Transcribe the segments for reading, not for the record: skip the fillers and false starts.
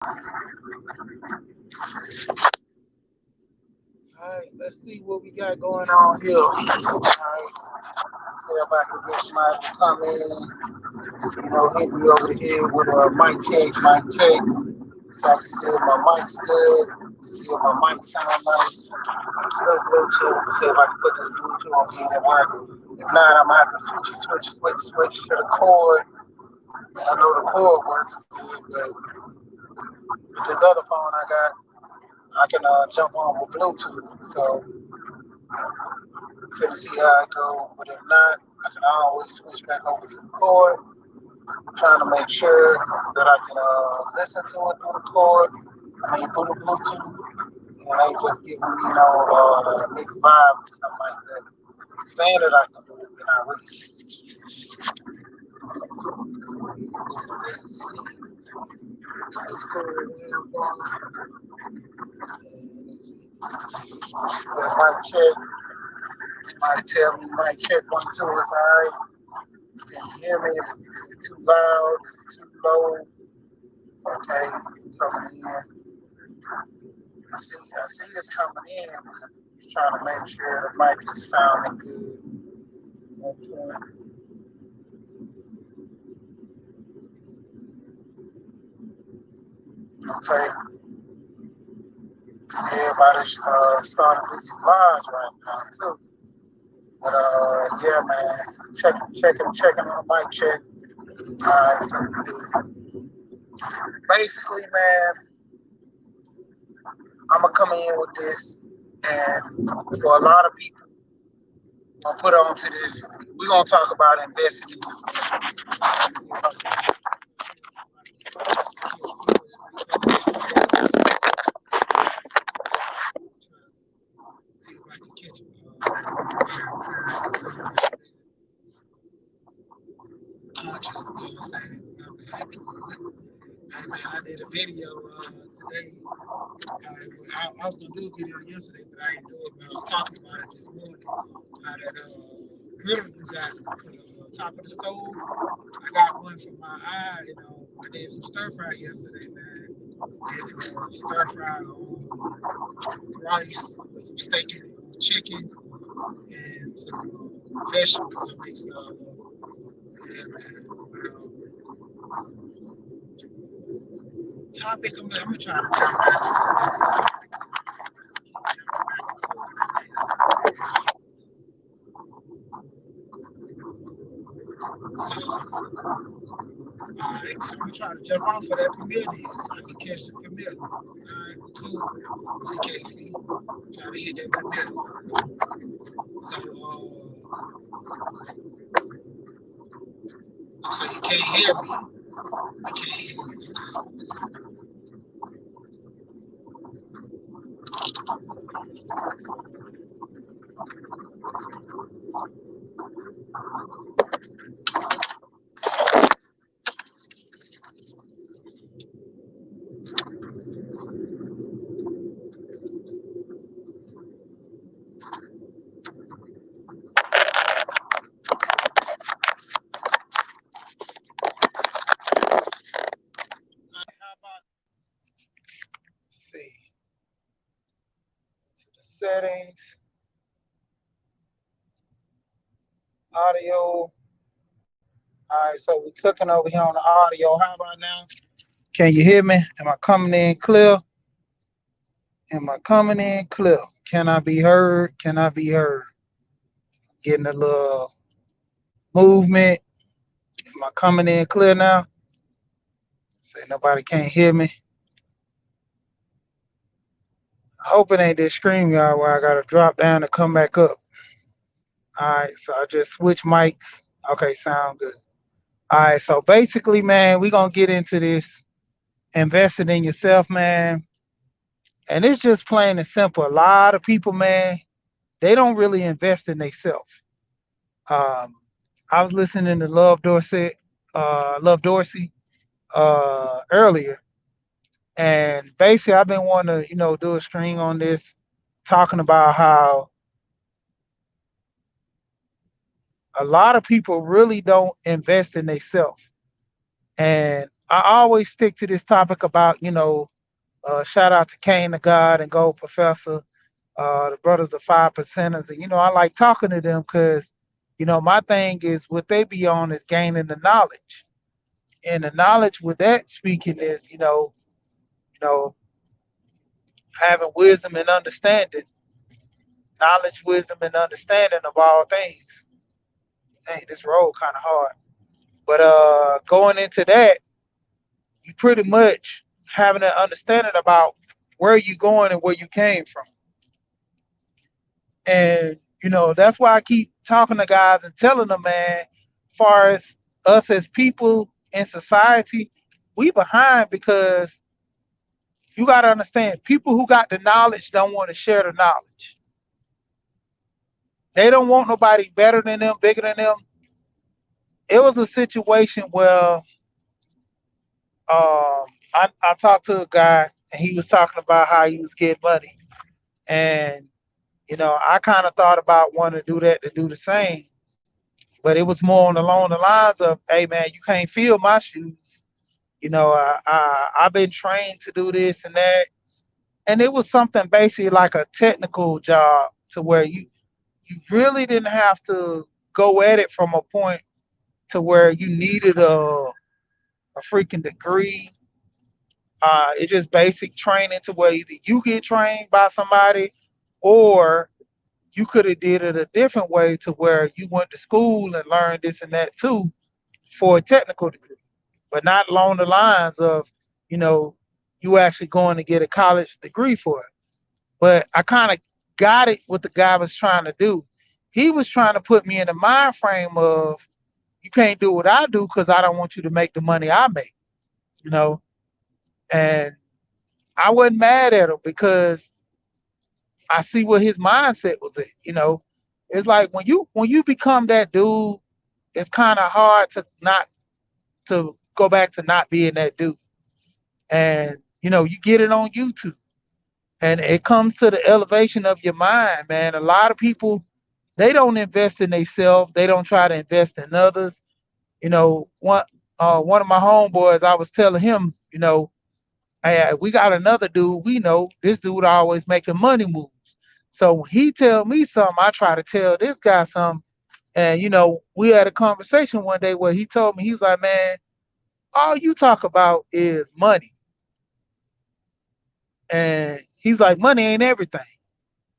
Alright, let's see what we got going on here. Alright, see if I can get somebody to come in, hit me over the head with a mic check, so I can see if my mic's good, see if my mic sound nice. Still Bluetooth, see if I can put this Bluetooth on here and work. If not, I'm gonna have to switch to the cord. I know the cord works good, but with this other phone I got, I can jump on with Bluetooth. So finna see how it go. But if not, I can always switch back over to the cord. I'm trying to make sure that I can listen to it through the cord. I mean through the Bluetooth. And they just giving me, mixed vibe or something like that. Saying that I can do it, then I really this this cord in let's see. Yeah, mic check. Somebody tell me mic check 1 2 is alright. Can you hear me? Is it too loud? Is it too low? Okay, coming in. I see this coming in. Just trying to make sure the mic is sounding good. Okay. Okay. See everybody's starting to do some lives right now too. But yeah, man, checking on the mic check. Alright, so we good. Basically, man, I'm gonna come in with this, and for a lot of people, I'm gonna put on to this. We're gonna talk about investing. See if I can catch conscious. You know what I'm saying? Hey man, I did a video today. I was gonna do a video yesterday, but I didn't do it. But I was talking about it this morning. How that grill you got top of the stove. I got one for my eye. I did some stir fry yesterday, man. Did some stir fry rice with some steak and chicken and some vegetables. I mixed all up. Yeah, man. But, topic, I'm gonna try to jump back on this. So, alright, so I'm gonna try to jump off of that premiere deal so I can catch the premiere. Alright, cool. CKC, try to hit that premiere. So, so you can't hear me. I can't hear you. Alright, how about see to the settings, audio. Alright, so we cooking over here on the audio. How about now? Can you hear me? Am I coming in clear? Am I coming in clear? Can I be heard? Can I be heard? Getting a little movement. Am I coming in clear now? Say nobody can't hear me. I hope it ain't this screen yard where I gotta drop down and come back up. Alright, so I just switch mics. Okay, sound good. Alright, so basically, man, we gonna get into this investing in yourself, man. And it's just plain and simple. A lot of people, man, they don't really invest in themselves. Um, I was listening to Love Dorsey, earlier, and basically, I've been wanting to, do a string on this, talking about how a lot of people really don't invest in themselves, and I always stick to this topic about, shout out to Kane the God and Gold Professor, the brothers, the five percenters. And, I like talking to them because, my thing is what they be on is gaining the knowledge. And the knowledge with that speaking is, you know, having wisdom and understanding, knowledge, wisdom, and understanding of all things. Dang, this road kind of hard. But going into that, you pretty much having an understanding about where you going and where you came from. And that's why I keep talking to guys and telling them, man, far as us as people in society, we behind because you got to understand people who got the knowledge don't want to share the knowledge. They don't want nobody better than them, bigger than them. It was a situation where I talked to a guy and he was talking about how he was getting money. And, I kind of thought about wanting to do that to do the same. But it was more along the lines of, hey, man, you can't feel my shoes. I've been trained to do this and that. And it was something basically like a technical job to where you really didn't have to go at it from a point to where you needed a freaking degree. It's just basic training to where either you get trained by somebody or you could have did it a different way to where you went to school and learned this and that too for a technical degree, but not along the lines of, you know, you actually going to get a college degree for it. But I kind of got it what the guy was trying to do. He was trying to put me in the mind frame of you can't do what I do because I don't want you to make the money I make, you know. And I wasn't mad at him because I see what his mindset was at. It's like when you become that dude, it's kind of hard to not to go back to not being that dude. And you get it on YouTube, and it comes to the elevation of your mind, man. A lot of people they don't invest in themselves. They don't try to invest in others. One of my homeboys, I was telling him, hey, we got another dude. We know this dude always making money moves. So when he tell me something, I try to tell this guy something. And we had a conversation one day where he told me he's like, man, all you talk about is money. And he's like, money ain't everything.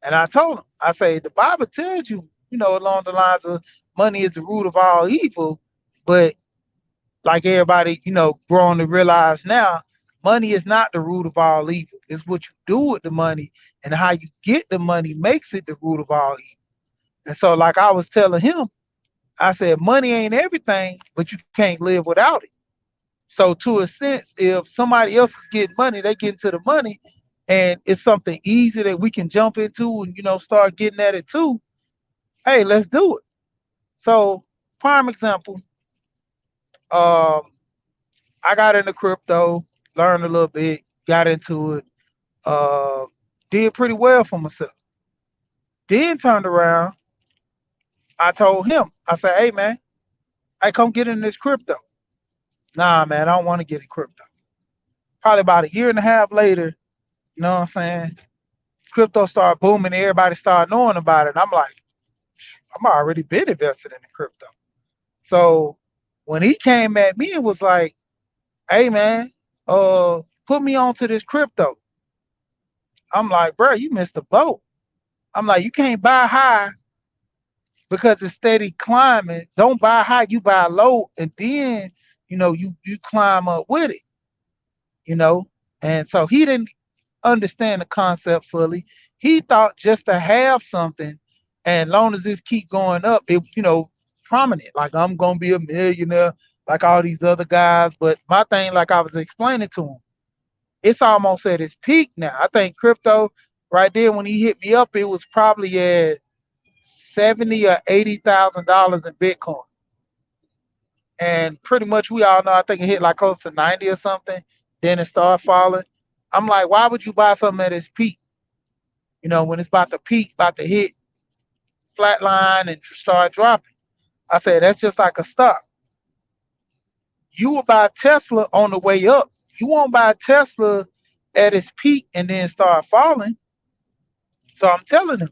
And I told him, I say, the Bible tells you, along the lines of money is the root of all evil. But like everybody, growing to realize now, money is not the root of all evil. It's what you do with the money and how you get the money makes it the root of all evil. And so, like I was telling him, I said, money ain't everything, but you can't live without it. So, to a sense, if somebody else is getting money, they get into the money, and it's something easy that we can jump into and start getting at it too. Hey, let's do it. So, prime example, um, I got into crypto, learned a little bit, got into it, uh, did pretty well for myself. Then turned around, I told him, I said, hey man, I come get in this crypto. Nah, man, I don't want to get in crypto. Probably about a year and a half later, you know what I'm saying? Crypto started booming, everybody started knowing about it. And I'm like, I'm already been invested in the crypto. So when he came at me and was like, hey man, put me onto this crypto. I'm like, bro, you missed the boat. I'm like, you can't buy high because it's steady climbing. Don't buy high, you buy low, and then you climb up with it, you know. And so he didn't understand the concept fully. He thought just to have something, and long as this keep going up, it prominent. Like I'm gonna be a millionaire, like all these other guys. But my thing, like I was explaining to him, it's almost at its peak now. I think crypto right there when he hit me up, it was probably at 70 or $80,000 in Bitcoin. And pretty much we all know, I think it hit like close to 90 or something. Then it started falling. I'm like, why would you buy something at its peak? When it's about to peak, about to hit flatline and start dropping. I said, that's just like a stock. You will buy Tesla on the way up. You won't buy Tesla at its peak and then start falling. So I'm telling them,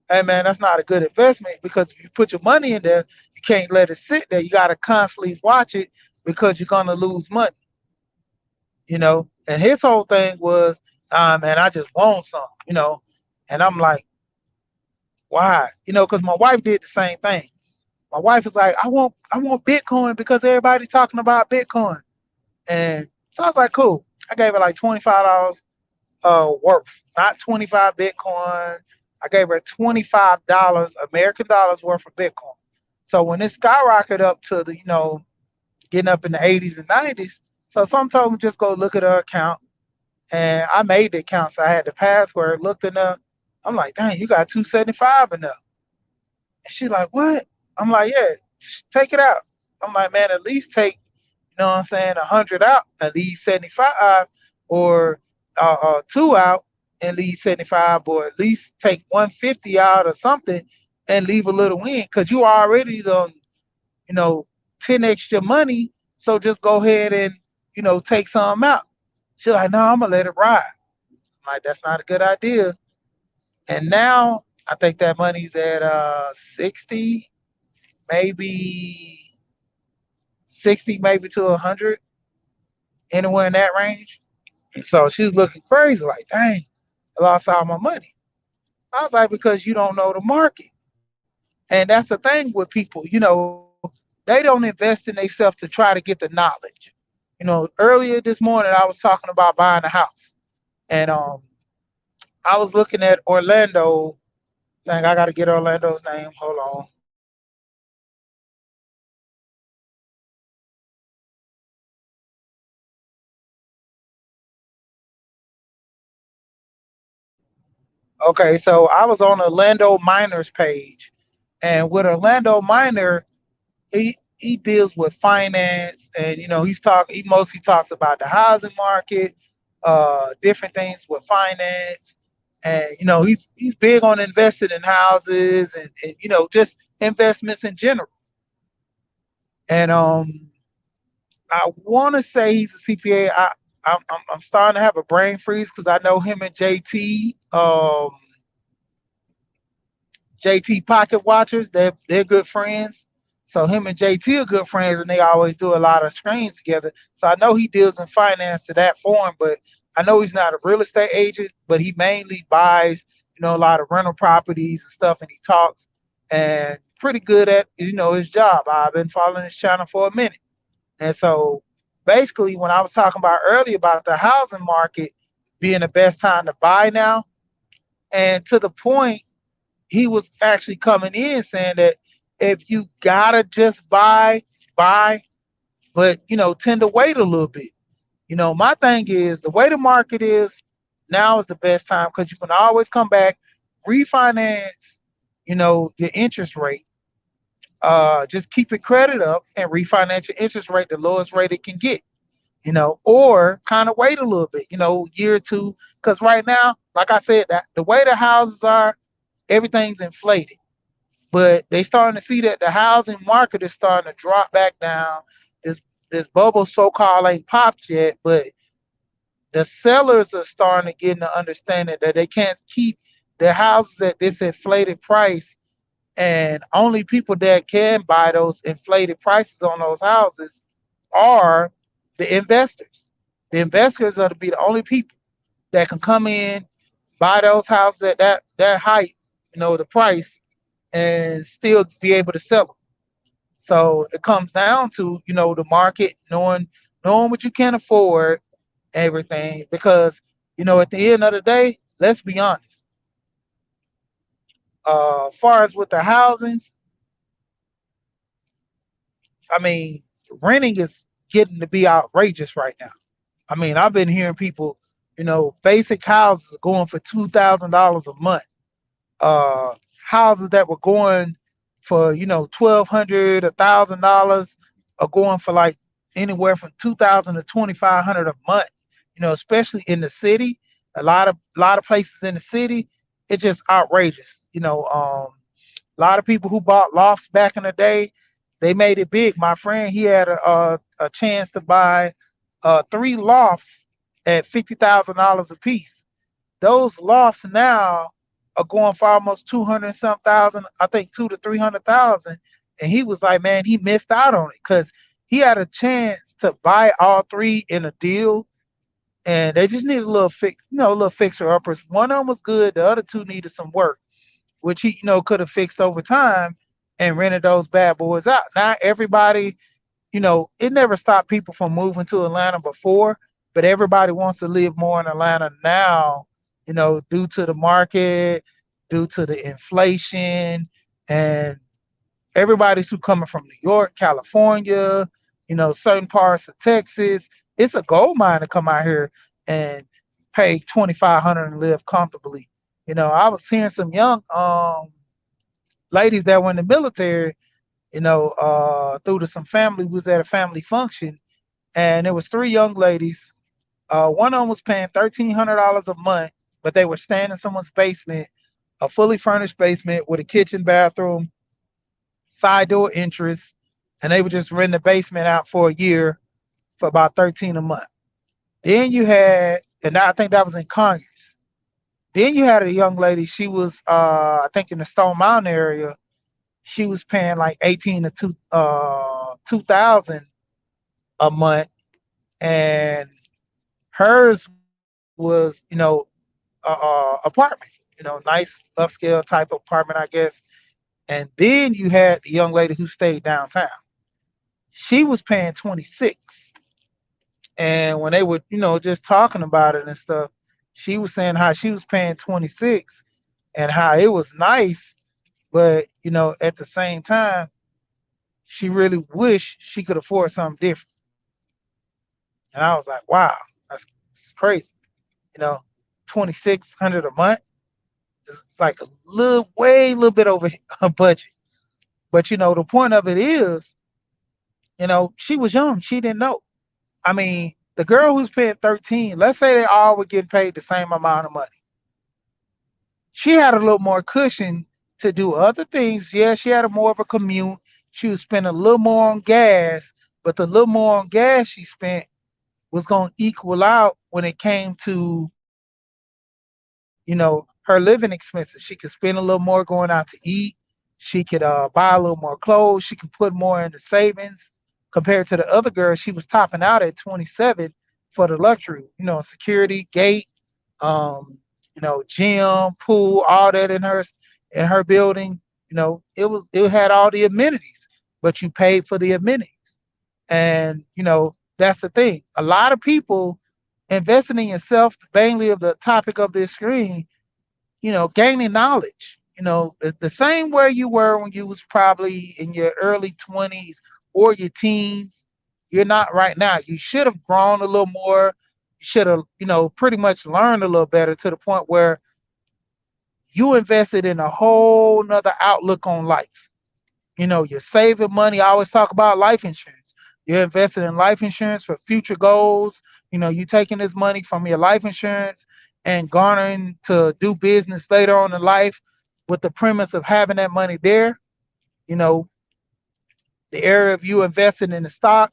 hey man, that's not a good investment because if you put your money in there, you can't let it sit there. You gotta constantly watch it because you're gonna lose money, you know. And his whole thing was, man, I just want some, you know. And I'm like, why? You know, because my wife did the same thing. My wife is like, I want Bitcoin because everybody's talking about Bitcoin. And so I was like, cool. I gave her like $25 worth, not 25 Bitcoin. I gave her $25 American dollars worth of Bitcoin. So when it skyrocketed up to the, getting up in the 80s and 90s, so some told me just go look at her account. And I made the account, so I had the password, looked in there. I'm like, dang, you got 275 in there. And she's like, what? I'm like, yeah, take it out. I'm like, man, at least take, you know what I'm saying, 100 out, at least 75, or two out and leave 75, or at least take 150 out or something and leave a little in because you already done, you know, 10 extra money. So just go ahead and, take some out. She's like, no, I'm gonna let it ride. I'm like, that's not a good idea. And now I think that money's at 60, maybe 60, maybe to 100, anywhere in that range. And so she was looking crazy, like, dang, I lost all my money. I was like, because you don't know the market. And that's the thing with people, they don't invest in themselves to try to get the knowledge. Earlier this morning I was talking about buying a house. And I was looking at Orlando. Dang, I gotta get Orlando's name. Hold on. Okay, so I was on Orlando Miners page. And with Orlando Miner, he deals with finance, and he mostly talks about the housing market, different things with finance. And he's big on investing in houses, and just investments in general. And I want to say he's a CPA. I'm starting to have a brain freeze because I know him and JT Pocket Watchers. They're good friends. So him and JT are good friends, and they always do a lot of screens together. So I know he deals in finance to that form, but I know he's not a real estate agent, but he mainly buys, a lot of rental properties and stuff, and he talks and pretty good at, his job. I've been following his channel for a minute. And so basically when I was talking about earlier about the housing market being the best time to buy now, and to the point he was actually coming in saying that if you gotta just buy, but tend to wait a little bit. My thing is the way the market is now is the best time because you can always come back, refinance, your interest rate. Just keep your credit up and refinance your interest rate the lowest rate it can get. Or kind of wait a little bit, year or two, because right now, like I said, that the way the houses are, everything's inflated. But they starting to see that the housing market is starting to drop back down. This bubble so called ain't popped yet, but the sellers are starting to get an understanding that they can't keep their houses at this inflated price, and only people that can buy those inflated prices on those houses are the investors. The investors are to be the only people that can come in, buy those houses at that height, the price, and still be able to sell them. So it comes down to the market, knowing what you can afford, everything. Because at the end of the day, let's be honest. As far as with the housings, I mean, renting is getting to be outrageous right now. I mean, I've been hearing people, basic houses going for $2,000 a month. Uh, Houses that were going for 1,200, $1,000 are going for like anywhere from 2,000 to 2,500 a month. Especially in the city, a lot of places in the city, it's just outrageous. A lot of people who bought lofts back in the day, They made it big. My friend, he had a chance to buy three lofts at $50,000 a piece. Those lofts now are going for almost 200 some thousand, I think 2 to 300,000. And he was like, man, he missed out on it because he had a chance to buy all three in a deal, and they just needed a little a little fixer uppers. One of them was good, the other two needed some work, which he, could have fixed over time and rented those bad boys out. Now everybody, it never stopped people from moving to Atlanta before, but everybody wants to live more in Atlanta now, due to the market, due to the inflation, and everybody's who coming from New York, California, certain parts of Texas. It's a gold mine to come out here and pay 2,500 and live comfortably. I was hearing some young ladies that were in the military, through to some family, was at a family function, and there was three young ladies. One of them was paying $1,300 a month, but they were staying in someone's basement, a fully furnished basement with a kitchen, bathroom, side door entrance, and they would just rent the basement out for a year for about 13 a month. Then you had, and I think that was in Congress. Then you had a young lady. She was, I think, in the Stone Mountain area. She was paying like 18 to 2,000 a month, and hers was, apartment, nice upscale type of apartment, I guess. And then you had the young lady who stayed downtown. She was paying 26. And when they were, just talking about it and stuff, she was saying how she was paying 26 and how it was nice, but at the same time, she really wished she could afford something different. And I was like, wow, that's crazy. You know, 2,600 a month. It's like a little bit over her budget. But the point of it is, she was young. She didn't know. I mean, the girl who's paying 13, let's say they all were getting paid the same amount of money. She had a little more cushion to do other things. Yeah, she had a more of a commute. She was spending a little more on gas, but the little more on gas she spent was going to equal out when it came to, her living expenses. She could spend a little more going out to eat. She could buy a little more clothes. She could put more into savings compared to the other girl. She was topping out at 27 for the luxury, security, gate, gym, pool, all that in her building. It had all the amenities, but you paid for the amenities. And that's the thing. A lot of people investing in yourself, mainly of the topic of this screen, gaining knowledge. The same where you were when you was probably in your early 20s or your teens. You're not right now. You should have grown a little more. You should have, pretty much learned a little better to the point where you invested in a whole nother outlook on life. You're saving money. I always talk about life insurance. You're investing in life insurance for future goals. You taking this money from your life insurance and garnering to do business later on in life with the premise of having that money there. You know, the area of you investing in the stock,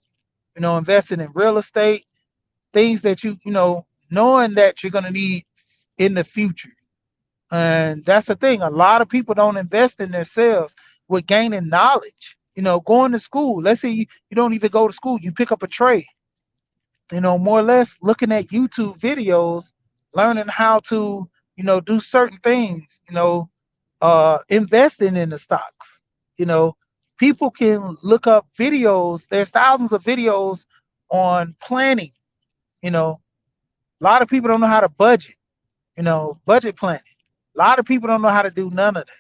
investing in real estate, things that knowing that you're going to need in the future. And that's the thing. A lot of people don't invest in themselves with gaining knowledge. Going to school. Let's say you don't even go to school. You pick up a trade. More or less looking at YouTube videos, learning how to, do certain things. Investing in the stocks. You know, People can look up videos. There's thousands of videos on planning. A lot of people don't know how to budget. Budget planning. A lot of people don't know how to do none of that.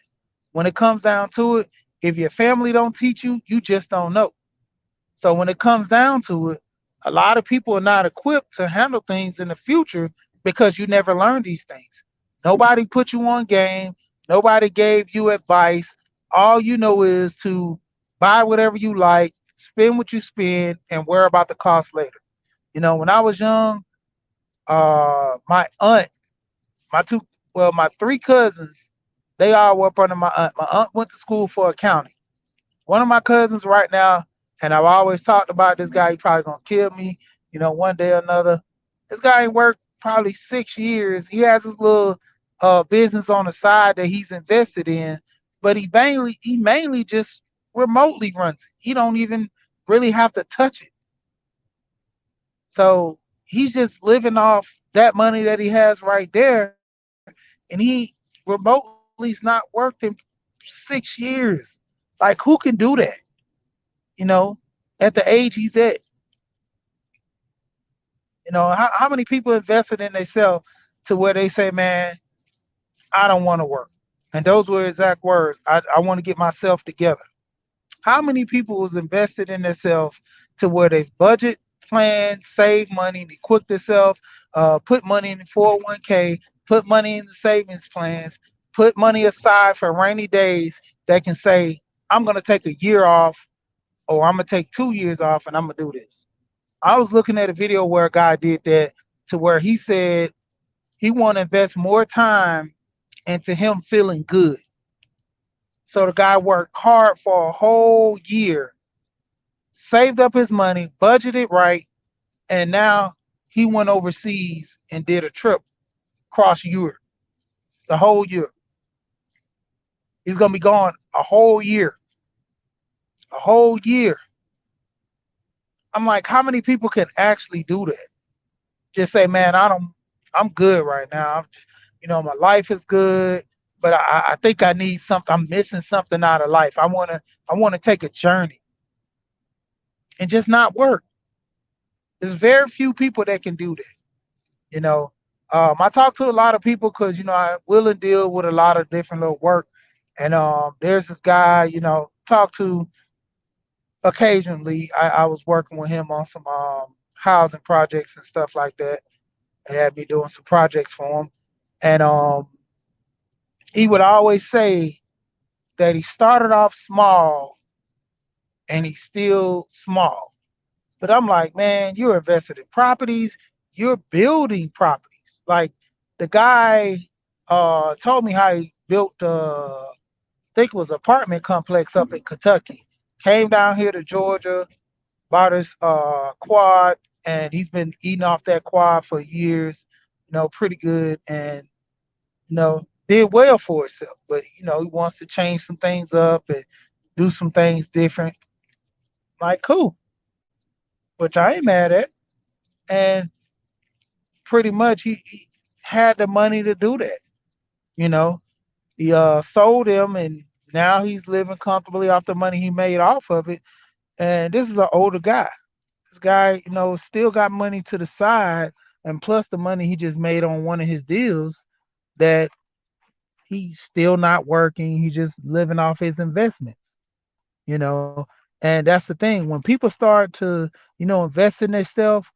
When it comes down to it, if your family don't teach you, you just don't know. So when it comes down to it, a lot of people are not equipped to handle things in the future because you never learned these things. Nobody put you on game. Nobody gave you advice. All you know is to buy whatever you like, spend what you spend, and worry about the cost later. When I was young, my aunt, my two, well, my three cousins, they all were up under my aunt. My aunt went to school for accounting. One of my cousins right now, and I've always talked about this guy. He probably gonna kill me, one day or another. This guy ain't worked probably 6 years. He has his little business on the side that he's invested in, but he mainly just remotely runs it. He don't even really have to touch it. So he's just living off that money that he has right there, and he remotely's not worked in 6 years. Like who can do that? You know, at the age he's at. How many people invested in themselves to where they say, man, I don't want to work. And those were exact words. I want to get myself together. How many people was invested in themselves to where they budget, plan, save money, and equip themselves, put money in the 401k, put money in the savings plans, put money aside for rainy days that can say, I'm going to take a year off or I'm going to take 2 years off and I'm going to do this. I was looking at a video where a guy did that to where he said he want to invest more time into him feeling good. So the guy worked hard for a whole year, saved up his money, budgeted right, and now he went overseas and did a trip across Europe the whole year. He's gonna be gone a whole year, a whole year. I'm like, how many people can actually do that? Just say, man, I'm good right now. My life is good, but I think I need something. I'm missing something out of life. I wanna take a journey and just not work. There's very few people that can do that. You know, I talk to a lot of people because I will and deal with a lot of different little work, and there's this guy talk to occasionally. I was working with him on some housing projects and stuff like that. He had me doing some projects for him, and he would always say that he started off small and he's still small. But I'm like, man, you're invested in properties, you're building properties. Like the guy told me how he built I think it was an apartment complex up in Kentucky. Came down here to Georgia, bought his quad, and he's been eating off that quad for years, pretty good, and did well for himself. But he wants to change some things up and do some things different. Like cool, which I ain't mad at. And pretty much he had the money to do that. You know, he sold him, and now he's living comfortably off the money he made off of it. And this is an older guy. This guy, still got money to the side, and plus the money he just made on one of his deals that he's still not working. He's just living off his investments. you know and that's the thing, when people start to invest in themselves,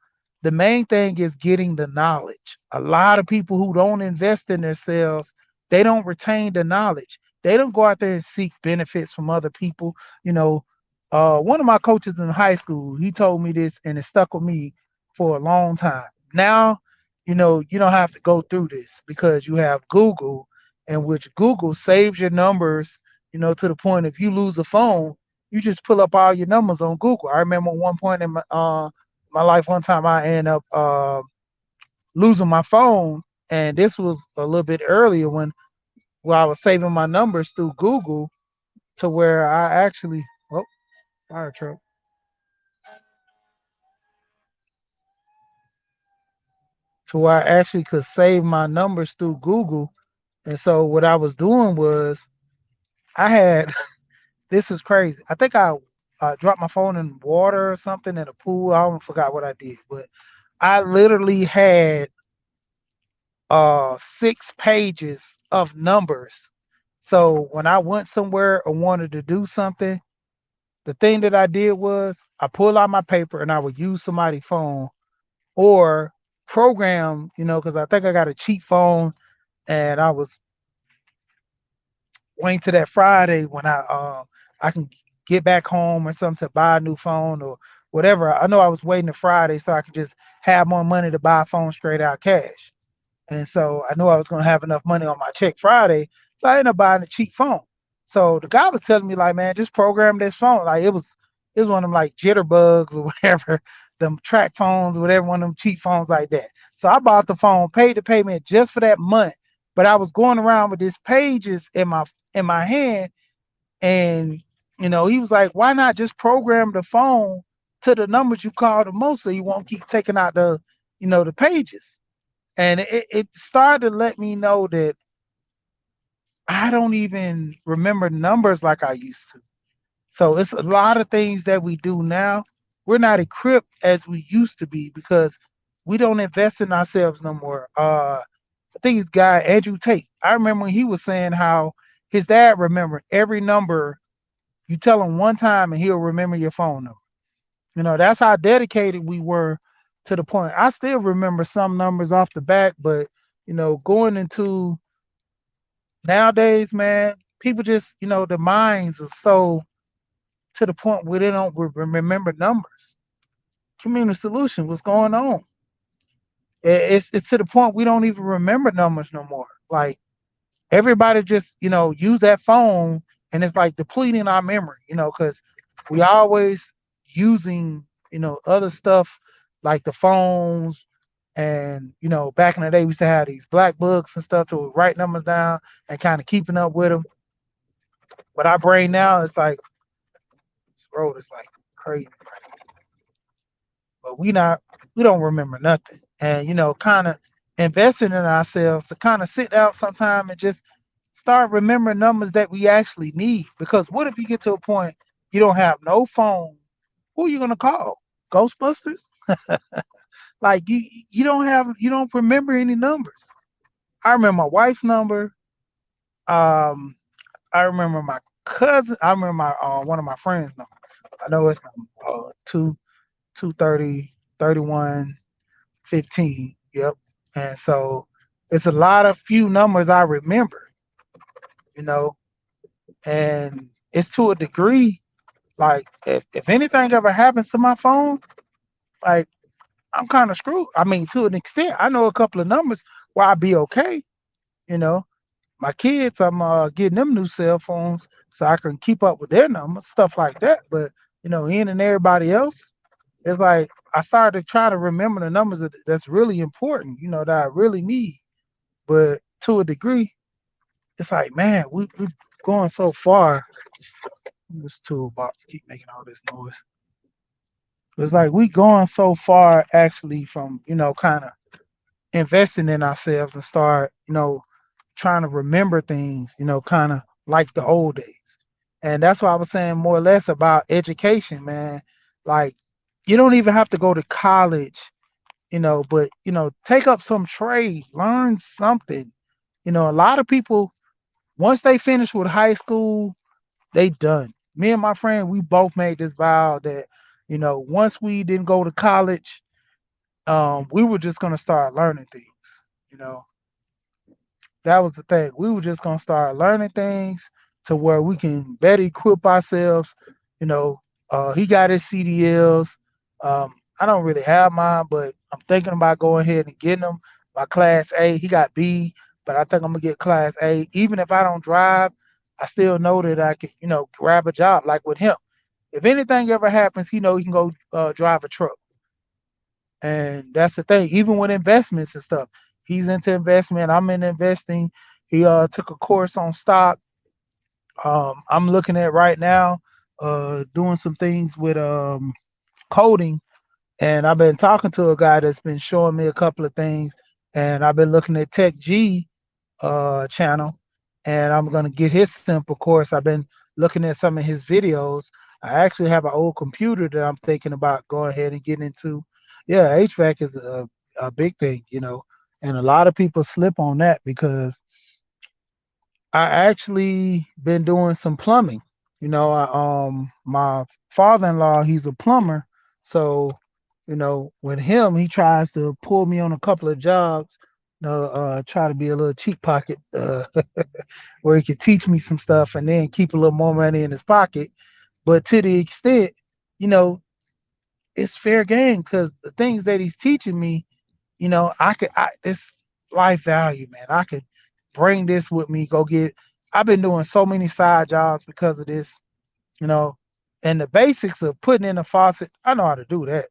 the main thing is getting the knowledge. A lot of people who don't invest in themselves, they don't retain the knowledge. They don't go out there and seek benefits from other people. One of my coaches in high school, he told me this and it stuck with me for a long time. Now you don't have to go through this because you have Google, in which Google saves your numbers, to the point if you lose a phone, you just pull up all your numbers on Google. I remember one point in my life, one time I ended up losing my phone, and this was a little bit earlier when I was saving my numbers through Google to where I actually, oh, fire truck, to where I actually could save my numbers through Google. And so what I was doing was I had this is crazy. I think I dropped my phone in water or something in a pool. I don't forgot what I did, but I literally had 6 pages of numbers. So when I went somewhere or wanted to do something, the thing that I did was I pull out my paper and I would use somebody's phone or program, because I think I got a cheap phone, and I was waiting to that Friday when I can get back home or something to buy a new phone or whatever. I know I was waiting to Friday so I could just have more money to buy a phone straight out cash. And so I knew I was going to have enough money on my check Friday, so I ended up buying a cheap phone. So the guy was telling me like, man, just program this phone. Like it was one of them like jitterbugs or whatever, them track phones, whatever, one of them cheap phones like that. So I bought the phone, paid the payment just for that month. But I was going around with these pages in my hand, and he was like, why not just program the phone to the numbers you call the most, so you won't keep taking out the pages. And it started to let me know that I don't even remember numbers like I used to. So it's a lot of things that we do now. We're not equipped as we used to be because we don't invest in ourselves no more. I think it's guy Andrew Tate. I remember when he was saying how his dad remembered every number. You tell him one time and he'll remember your phone number. That's how dedicated we were, to the point. I still remember some numbers off the back, but going into nowadays, man, people just, the minds are so to the point where they don't remember numbers. Community solution, what's going on? It's to the point we don't even remember numbers no more. Like everybody just use that phone, and it's like depleting our memory. Because we always using other stuff like the phones. And back in the day we used to have these black books and stuff to write numbers down and kind of keeping up with them. But our brain now, it's like this road is like crazy. But we don't remember nothing. And kind of investing in ourselves to kind of sit down sometime and just start remembering numbers that we actually need. Because what if you get to a point you don't have no phone? Who are you gonna call? Ghostbusters? Like you don't remember any numbers. I remember my wife's number. Um, I remember my cousin. I remember my one of my friends' number. I know it's two 15. Yep. And so it's a lot of few numbers I remember, you know, and it's to a degree. Like if anything ever happens to my phone, like I'm kind of screwed. I mean, to an extent, I know a couple of numbers where I'd be okay. You know, my kids, I'm getting them new cell phones so I can keep up with their numbers, stuff like that. But in and everybody else, it's like I started to try to remember the numbers that's really important. That I really need. But to a degree, it's like, man, we going so far. This toolbox keep making all this noise. It's like we going so far actually from kind of investing in ourselves and start trying to remember things kind of like the old days. And that's why I was saying more or less about education, man. Like you don't even have to go to college, but take up some trade, learn something. A lot of people, once they finish with high school, they done. Me and my friend, we both made this vow that once we didn't go to college, we were just gonna start learning things. You know, that was the thing. We were just gonna start learning things to where we can better equip ourselves. He got his CDLs. I don't really have mine, but I'm thinking about going ahead and getting them. My class A, he got B, but I think I'm gonna get class A. Even if I don't drive, I still know that I can, grab a job like with him. If anything ever happens, he can go drive a truck. And that's the thing. Even with investments and stuff, he's into investment. I'm in investing. He took a course on stock. I'm looking at right now, doing some things with coding. And I've been talking to a guy that's been showing me a couple of things. And I've been looking at Tech G channel, and I'm gonna get his simple course. I've been looking at some of his videos. I actually have an old computer that I'm thinking about going ahead and getting into. Yeah, HVAC is a big thing, and a lot of people slip on that because I actually been doing some plumbing. My father-in-law, he's a plumber, so with him, he tries to pull me on a couple of jobs. Try to be a little cheap pocket, where he could teach me some stuff and then keep a little more money in his pocket. But to the extent, you know, it's fair game because the things that he's teaching me, I this life value, man. I could bring this with me, go get. I've been doing so many side jobs because of this, you know. And the basics of putting in a faucet, I know how to do that.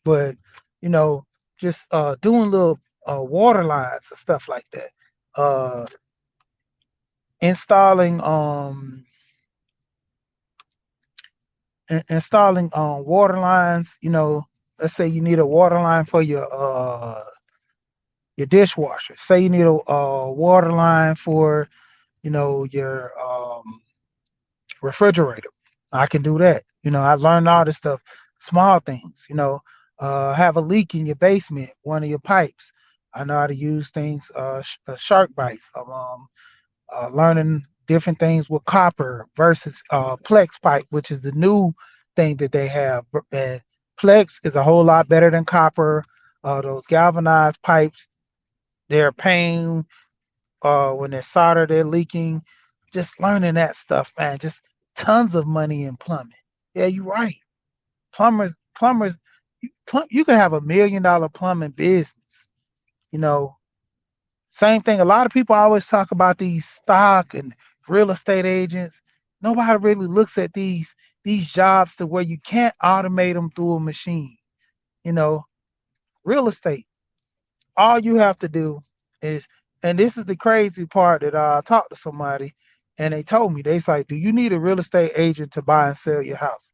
But, you know, just doing little water lines and stuff like that. Uh, installing installing water lines, let's say you need a water line for your dishwasher. Say you need a water line for, your refrigerator. I can do that. I learned all this stuff, small things, have a leak in your basement, one of your pipes. I know how to use things, shark bites. Learning different things with copper versus Plex pipe, which is the new thing that they have. And Plex is a whole lot better than copper. Those galvanized pipes, they're a pain when they're soldered, they're leaking. Just learning that stuff, man. Just tons of money in plumbing. Yeah, you're right. Plumbers, you can have $1 million plumbing business. You know, Same thing. A lot of people always talk about these stock and real estate agents. Nobody really looks at these jobs to where you can't automate them through a machine. You know, Real estate. All you have to do is, and this is the crazy part that I talked to somebody, and they told me they like, "Do you need a real estate agent to buy and sell your house?"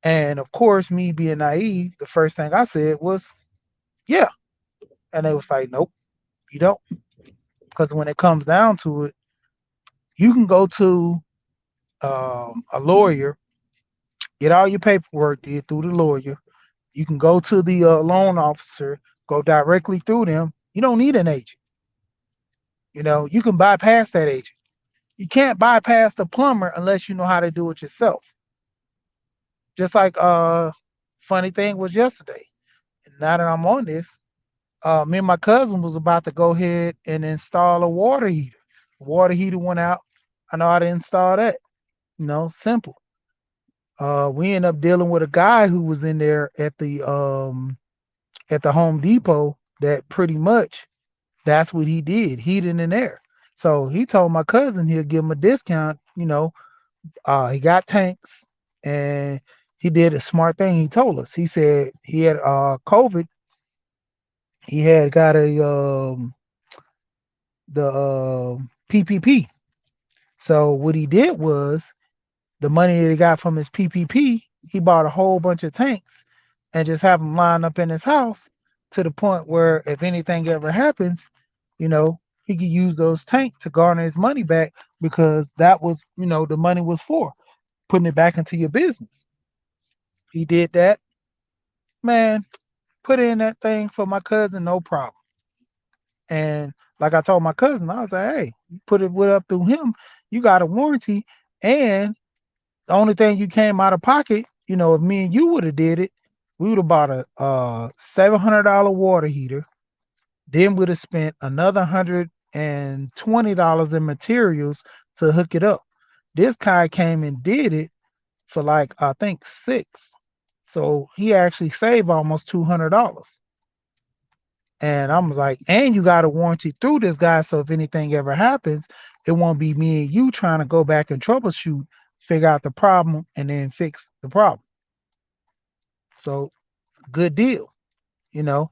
And of course, me being naive, the first thing I said was, "Yeah," and they was like, "Nope, you don't," because when it comes down to it, you can go to a lawyer, get all your paperwork did through the lawyer. You can go to the loan officer, go directly through them. You don't need an agent. You can bypass that agent. You can't bypass the plumber unless you know how to do it yourself. Just like funny thing was yesterday. And now that I'm on this, me and my cousin was about to go ahead and install a water heater. Water heater went out. I know how to install that. Simple. We end up dealing with a guy who was in there at the Home Depot that pretty much that's what he did, heating and air. So he told my cousin he'll give him a discount. He got tanks and he did a smart thing. He told us. He said he had COVID. He had got the PPP. So what he did was the money that he got from his PPP, he bought a whole bunch of tanks and just have them lined up in his house to the point where if anything ever happens, he could use those tanks to garner his money back because that was, the money was for putting it back into your business. He did that, man, put in that thing for my cousin, no problem. And like I told my cousin, I was like, hey, you put it with up through him, you got a warranty, and the only thing you came out of pocket, if me and you would have did it, we would have bought a $700 water heater. Then we'd have spent another $120 in materials to hook it up. This guy came and did it for like I think six. So he actually saved almost $200. And I'm like, and you got a warranty through this guy. So if anything ever happens, it won't be me and you trying to go back and troubleshoot, figure out the problem, and then fix the problem. So good deal, you know.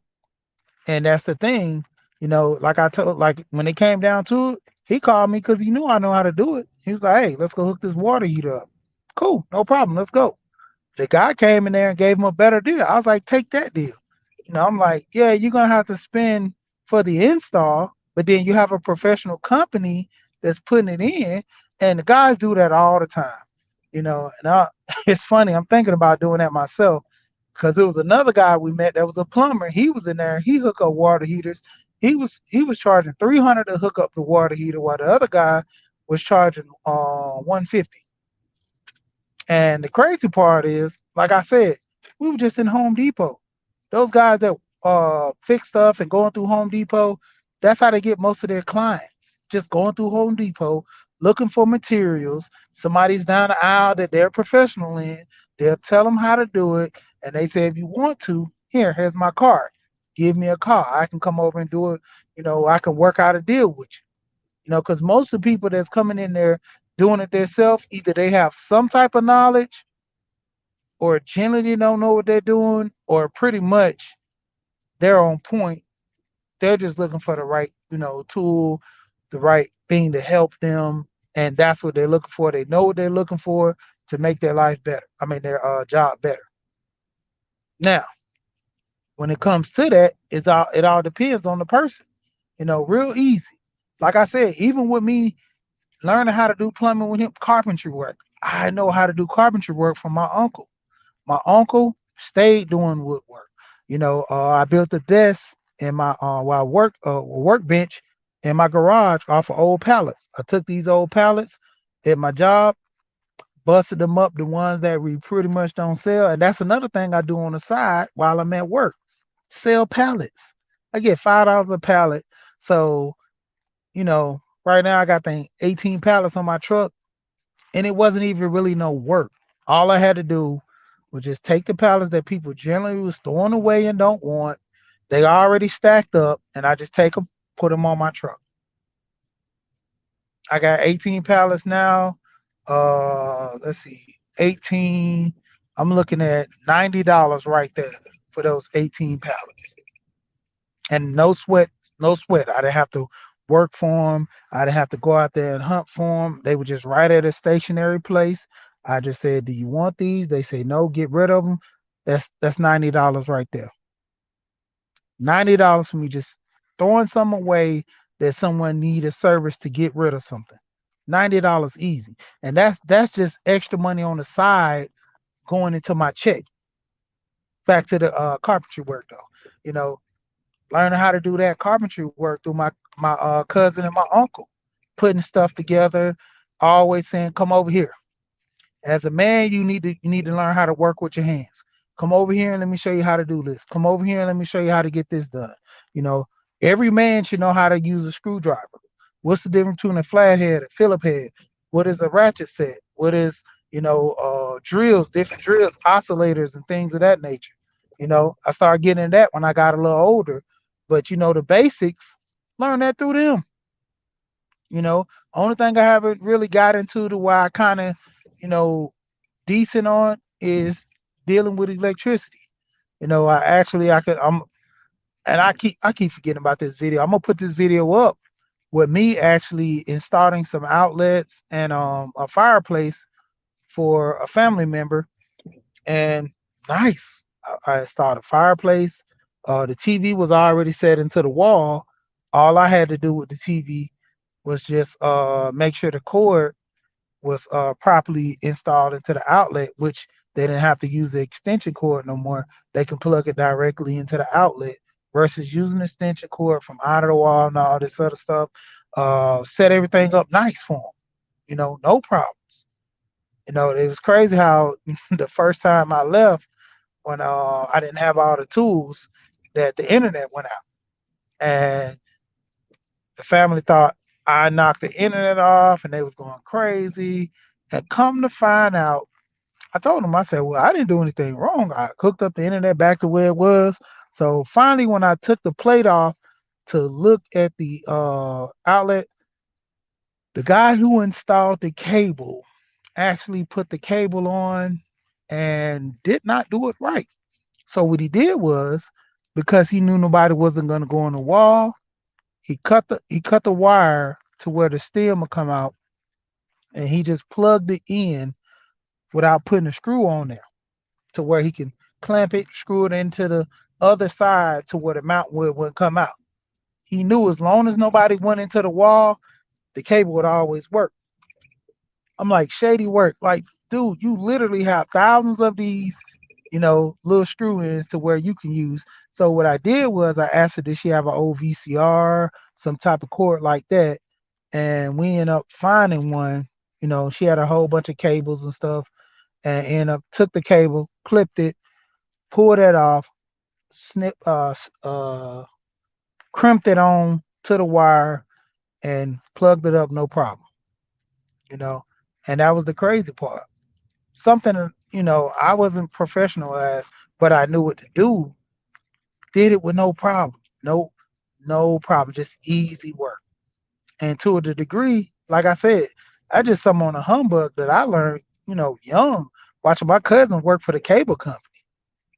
And that's the thing, like I told, like when it came down to it, he called me because he knew I know how to do it. He was like, hey, let's go hook this water heater up. Cool, no problem, let's go. The guy came in there and gave him a better deal. I was like, take that deal. I'm like, yeah, you're gonna have to spend for the install, but then you have a professional company that's putting it in, and the guys do that all the time. And it's funny. I'm thinking about doing that myself because there was another guy we met that was a plumber. He was in there. He hooked up water heaters. He was charging 300 to hook up the water heater, while the other guy was charging 150. And the crazy part is, like I said, we were just in Home Depot. Those guys that fix stuff and going through Home Depot, that's how they get most of their clients. Just going through Home Depot, looking for materials. Somebody's down the aisle that they're professional in. They'll tell them how to do it, and they say, if you want to, here's my card. Give me a call. I can come over and do it. I can work out a deal with you. Because most of the people that's coming in there doing it themselves, either they have some type of knowledge or generally don't know what they're doing, or pretty much they're on point. They're just looking for the right, tool, the right thing to help them, and that's what they're looking for. They know what they're looking for to make their life better. I mean, their job better. Now, when it comes to that, it all depends on the person. Real easy. Like I said, even with me learning how to do plumbing with him, carpentry work, I know how to do carpentry work from my uncle. My uncle stayed doing woodwork. I built a desk in my while I worked a workbench in my garage off of old pallets. I took these old pallets at my job, busted them up, the ones that we pretty much don't sell, and that's another thing I do on the side while I'm at work. Sell pallets. I get $5 a pallet. So right now I got the 18 pallets on my truck, and it wasn't even really no work. All I had to do was just take the pallets that people generally was throwing away and don't want. They already stacked up, and I just take them, put them on my truck. I got 18 pallets now. Let's see, 18. I'm looking at $90 right there for those 18 pallets, and no sweat, no sweat. I didn't have to work for them. I didn't have to go out there and hunt for them. They were just right at a stationary place. I just said, "Do you want these?" They say, "No, get rid of them." That's $90 right there. $90 for me just throwing some away that someone need a service to get rid of something. $90 easy, and that's just extra money on the side going into my check. Back to the carpentry work though. You know, learning how to do that carpentry work through my cousin and my uncle, putting stuff together, always saying, "Come over here." As a man, you need to learn how to work with your hands. Come over here and let me show you how to do this. Come over here and let me show you how to get this done. You know, every man should know how to use a screwdriver. What's the difference between a flathead, a Phillip head? What is a ratchet set? What is drills, different drills, oscillators, and things of that nature. I started getting into that when I got a little older, but the basics, learn that through them. You know, only thing I haven't really got into to where I kind of, you know, decent on is dealing with electricity. I keep forgetting about this video. I'm gonna put this video up with me actually installing some outlets and a fireplace for a family member. And nice. I installed a fireplace. The TV was already set into the wall. All I had to do with the TV was just make sure the cord was properly installed into the outlet, which they didn't have to use the extension cord no more. They can plug it directly into the outlet versus using the extension cord from out of the wall and all this other stuff. Set everything up nice for them. No problems. It was crazy how the first time I left, when I didn't have all the tools, that the internet went out, and the family thought I knocked the internet off, and they was going crazy. And come to find out, I told them, I said, "Well, I didn't do anything wrong. I hooked up the internet back to where it was." So finally, when I took the plate off to look at the outlet, the guy who installed the cable actually put the cable on and did not do it right. So what he did was, because he knew nobody wasn't going to go on the wall, he cut the wire to where the stem would come out, and he just plugged it in without putting a screw on there to where he can clamp it, screw it into the other side to where the mount would come out. He knew as long as nobody went into the wall, the cable would always work. I'm like, shady work. Like, dude, you literally have thousands of these, little screw ins to where you can use. So what I did was I asked her, did she have an old VCR, some type of cord like that? And we ended up finding one. She had a whole bunch of cables and stuff, and ended up took the cable, clipped it, pulled that off, snip, crimped it on to the wire, and plugged it up, no problem. You know, and that was the crazy part. Something I wasn't professional as, but I knew what to do. Did it with no problem. No problem. Just easy work. And to a degree, like I said, I just some on a humbug that I learned, young, watching my cousin work for the cable company.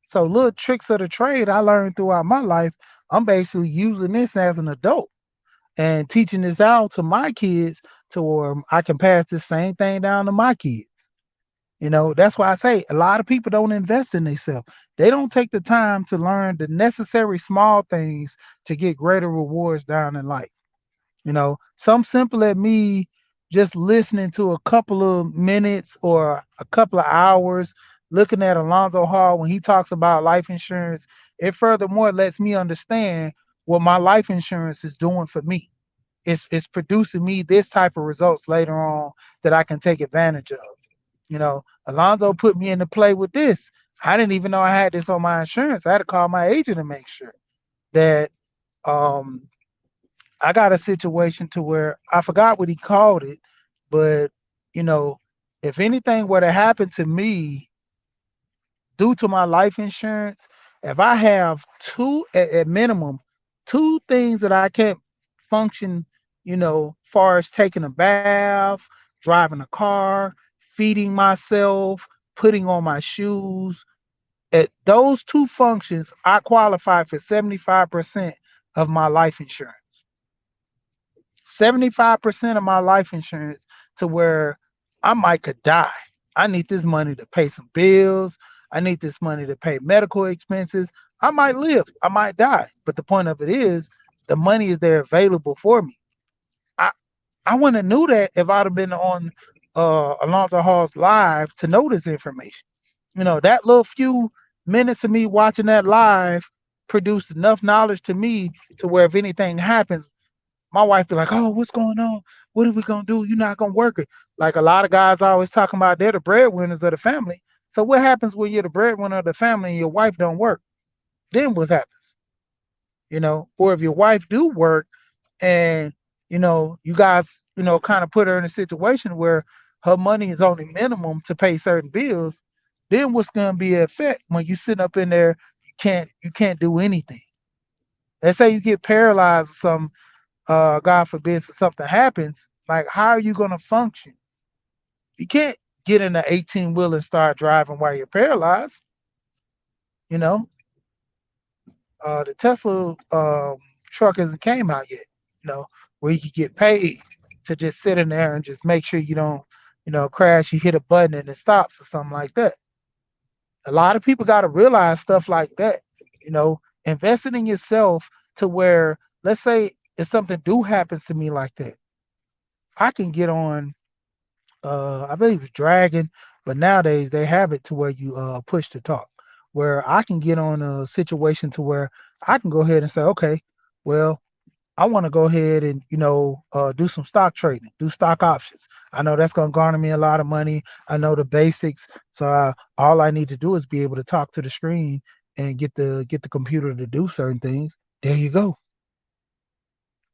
So little tricks of the trade I learned throughout my life, I'm basically using this as an adult and teaching this out to my kids to where I can pass this same thing down to my kids. That's why I say a lot of people don't invest in themselves. They don't take the time to learn the necessary small things to get greater rewards down in life. Some simple as me just listening to a couple of minutes or a couple of hours looking at Alonzo Hall when he talks about life insurance, it furthermore lets me understand what my life insurance is doing for me. It's producing me this type of results later on that I can take advantage of. Alonzo put me into play with this. I didn't even know I had this on my insurance. I had to call my agent to make sure that um I got a situation to where I forgot what he called it, but you know, if anything were to happen to me due to my life insurance, if I have two at minimum, two things that I can't function, far as taking a bath, driving a car, feeding myself, putting on my shoes, at those two functions, I qualify for 75% of my life insurance. 75% of my life insurance to where I might could die. I need this money to pay some bills. I need this money to pay medical expenses. I might live, I might die. But the point of it is the money is there available for me. I I wouldn't have knew that if I'd have been on Alonzo Hall's live to know this information. That little few minutes of me watching that live produced enough knowledge to me to where if anything happens, my wife be like, "Oh, what's going on? What are we gonna do? You're not gonna work it." Like a lot of guys always talking about they're the breadwinners of the family. So what happens when you're the breadwinner of the family and your wife don't work? Then what happens? Or if your wife do work and you guys, kind of put her in a situation where her money is only minimum to pay certain bills, then what's gonna be the effect when you sitting up in there, you can't do anything. Let's say you get paralyzed or something, God forbid, so something happens, like how are you going to function? You can't get in an 18 wheel and start driving while you're paralyzed. You know, the Tesla truck hasn't came out yet. You know, where you can get paid to just sit in there and just make sure you don't, crash. You hit a button and it stops or something like that. A lot of people got to realize stuff like that. Investing in yourself to where, let's say, if something do happens to me like that, I can get on I believe it's Dragon, but nowadays they have it to where you push to talk, where I can get on a situation to where I can go ahead and say, okay, well, I want to go ahead and do some stock trading, do stock options. I know that's going to garner me a lot of money. I know the basics, so all I need to do is be able to talk to the screen and get the computer to do certain things. There you go.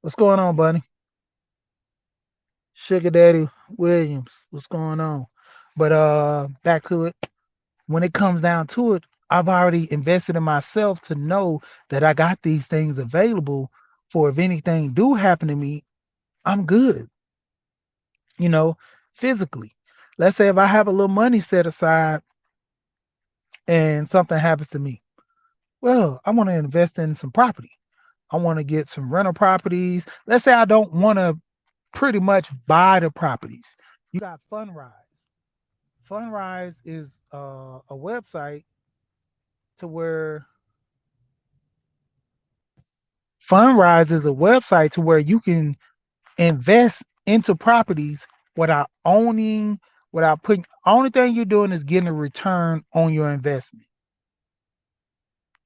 What's going on, buddy? Sugar Daddy Williams. What's going on? But back to it. When it comes down to it, I've already invested in myself to know that I got these things available for if anything do happen to me, I'm good, you know, physically. Let's say if I have a little money set aside and something happens to me, well, I want to invest in some property. I want to get some rental properties. Let's say I don't want to pretty much buy the properties. You got Fundrise. Fundrise is a website to where you can invest into properties without owning, without putting. Only thing you're doing is getting a return on your investment.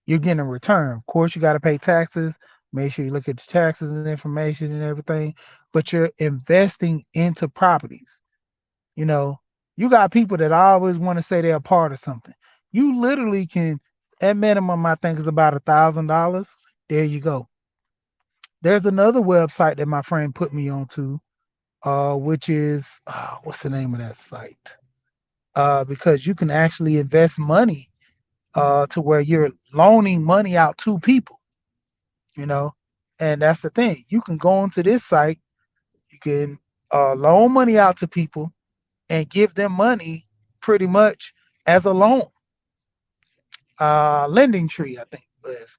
You're getting a return. Of course, you got to pay taxes. Make sure you look at the taxes and information and everything. But you're investing into properties. You know, you got people that always want to say they're a part of something. You literally can, at minimum, I think is about $1,000. There you go. There's another website that my friend put me onto, which is what's the name of that site? Because you can actually invest money to where you're loaning money out to people, you know, and that's the thing. You can go onto this site You can loan money out to people and give them money pretty much as a loan. Lending Tree, I think it was.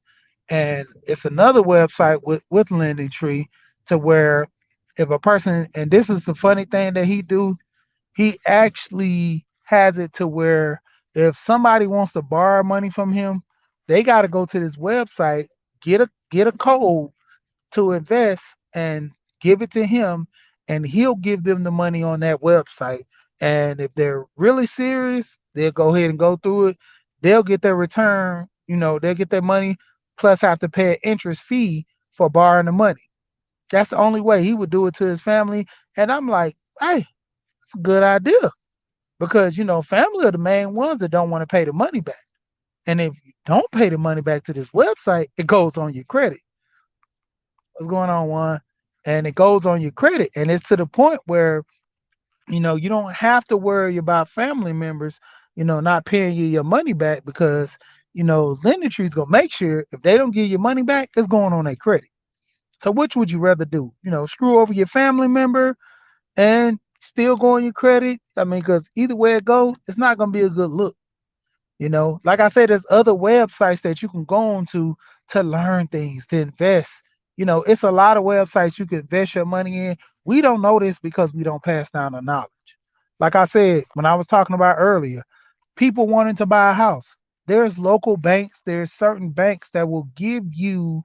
And it's another website with Lending Tree to where if a person, and this is the funny thing that he actually has it to where if somebody wants to borrow money from him, they got to go to this website, get a code to invest and give it to him, and he'll give them the money on that website. And if they're really serious, they'll go ahead and go through it. They'll get their return, they'll get their money plus have to pay an interest fee for borrowing the money. That's the only way he would do it to his family. And I'm like, hey, it's a good idea because family are the main ones that don't want to pay the money back. And if you don't pay the money back to this website, it goes on your credit. What's going on, Juan? And it goes on your credit. And it's to the point where, you don't have to worry about family members, not paying you your money back because, Lending Tree is going to make sure if they don't give you money back, it's going on their credit. So which would you rather do? Screw over your family member and still go on your credit? I mean, because either way it goes, it's not going to be a good look. Like I said, there's other websites that you can go on to learn things, to invest. It's a lot of websites you can invest your money in. We don't know this because we don't pass down the knowledge. Like I said, when I was talking about earlier, people wanting to buy a house. There's local banks, there's certain banks that will give you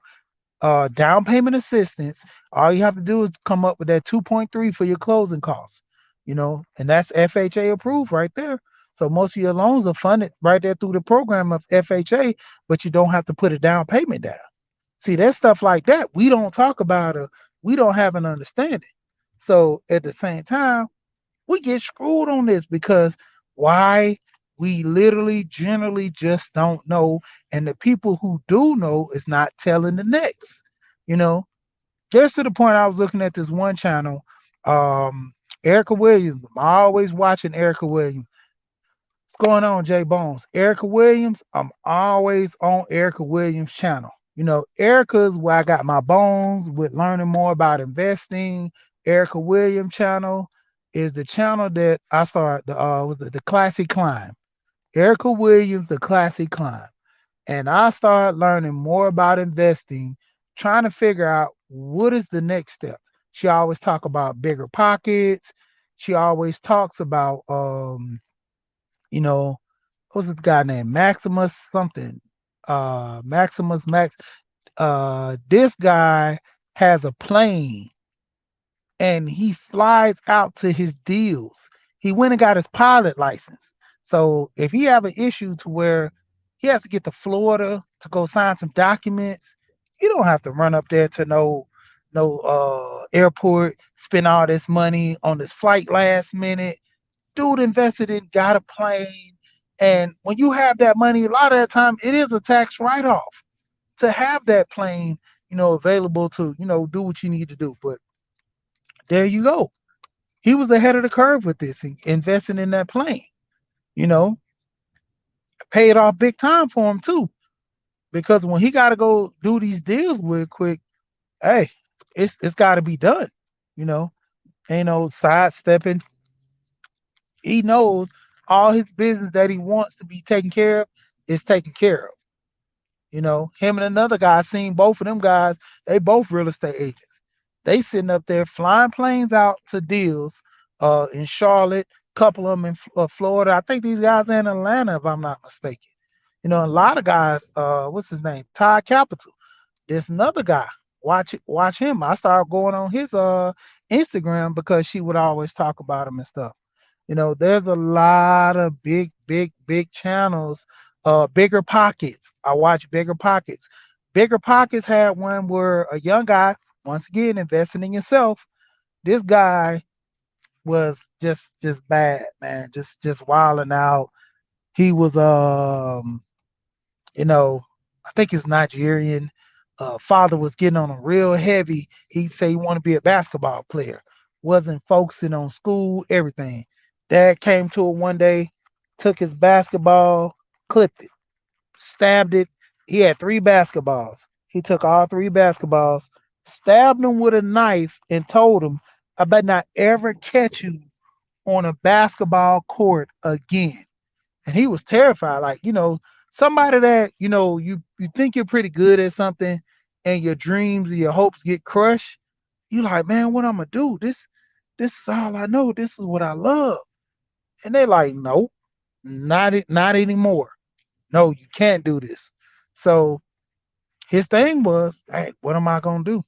down payment assistance. All you have to do is come up with that 2.3 for your closing costs, and that's FHA approved right there. So most of your loans are funded right there through the program of FHA, but you don't have to put a down payment down. See, there's stuff like that we don't talk about or we don't have an understanding. So at the same time, we get screwed on this because why? We literally generally just don't know. And the people who do know is not telling the next. You know, just to the point I was looking at this one channel, Erica Williams. I'm always watching Erica Williams. What's going on, Jay Bones? Erica Williams. I'm always on Erica Williams' channel. Erica's where I got my bones with learning more about investing. Erica Williams channel is the channel that I started. Was it the Classic Climb? Erica Williams, the Classic Climb, and I started learning more about investing, trying to figure out what is the next step. She always talk about bigger pockets. She always talks about you know, what's this guy named Maximus something? Maximus Max. This guy has a plane and he flies out to his deals. He went and got his pilot license. So if he have an issue to where he has to get to Florida to go sign some documents, you don't have to run up there to no airport, spend all this money on this flight last minute. Dude invested in, got a plane, and when you have that money, a lot of the time it is a tax write-off to have that plane, available to, do what you need to do. But there you go. He was ahead of the curve with this, investing in that plane. You know, paid off big time for him too, because when he got to go do these deals real quick, hey, it's got to be done. You know, ain't no sidestepping. He knows all his business that he wants to be taken care of is taken care of. Him and another guy, seen both of them guys. They both real estate agents. They sitting up there flying planes out to deals in Charlotte, couple of them in Florida. I think these guys are in Atlanta, if I'm not mistaken. A lot of guys. What's his name? Todd Capital. There's another guy. Watch him. I started going on his Instagram because she would always talk about him and stuff. There's a lot of big channels. Bigger Pockets. I watch Bigger Pockets. Bigger Pockets had one where a young guy, once again, investing in yourself. This guy was just bad, man. Just wilding out. He was you know, I think he's Nigerian. Father was getting on him real heavy. He say he want to be a basketball player. Wasn't focusing on school, everything. Dad came to him one day, took his basketball, clipped it, stabbed it. He had three basketballs. He took all three basketballs, stabbed him with a knife, and told him, I better not ever catch you on a basketball court again. And he was terrified. Like, somebody that, you think you're pretty good at something and your dreams and your hopes get crushed, you like, man, what I'm gonna do? This is all I know. This is what I love. And they like, nope, not anymore. No, you can't do this. So his thing was, hey, what am I gonna do?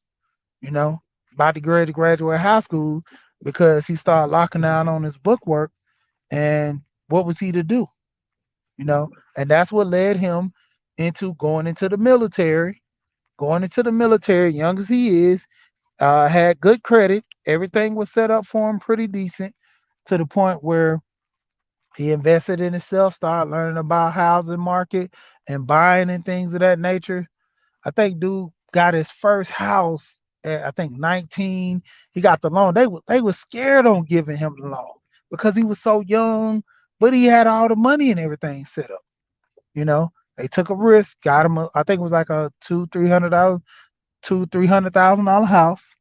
You know, about to graduate high school because he started locking down on his book work. And what was he to do? And that's what led him into going into the military. Going into the military, young as he is, had good credit. Everything was set up for him pretty decent to the point where he invested in himself, started learning about housing market and buying and things of that nature. I think dude got his first house at I think 19. He got the loan. They were scared on giving him the loan because he was so young, but he had all the money and everything set up. You know, they took a risk, got him. I think it was like a $200,000, $300,000 house.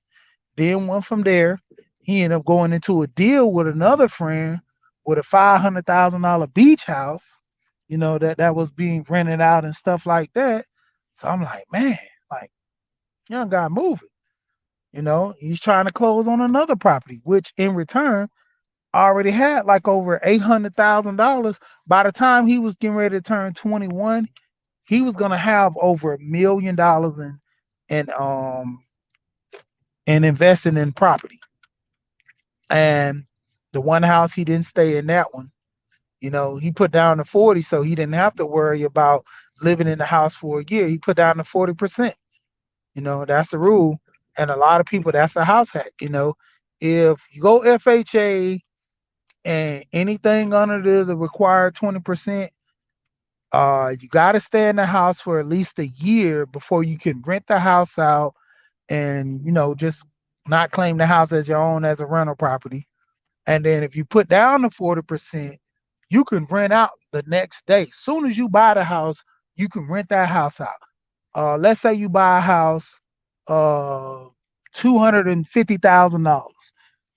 Then went from there. He ended up going into a deal with another friend with a $500,000 beach house. That was being rented out and stuff like that. So I'm like, man, like young guy moving. He's trying to close on another property, which in return already had like over $800,000. By the time he was getting ready to turn 21, he was gonna have over $1 million in in investing in property. And the one house he didn't stay in that one. He put down the 40, so he didn't have to worry about living in the house for a year. He put down the 40%. That's the rule. And a lot of people, that's a house hack. If you go FHA and anything under the required 20%, you got to stay in the house for at least a year before you can rent the house out and just not claim the house as your own as a rental property. And then if you put down the 40%, you can rent out the next day. Soon as you buy the house, you can rent that house out. Let's say you buy a house, uh, $250,000.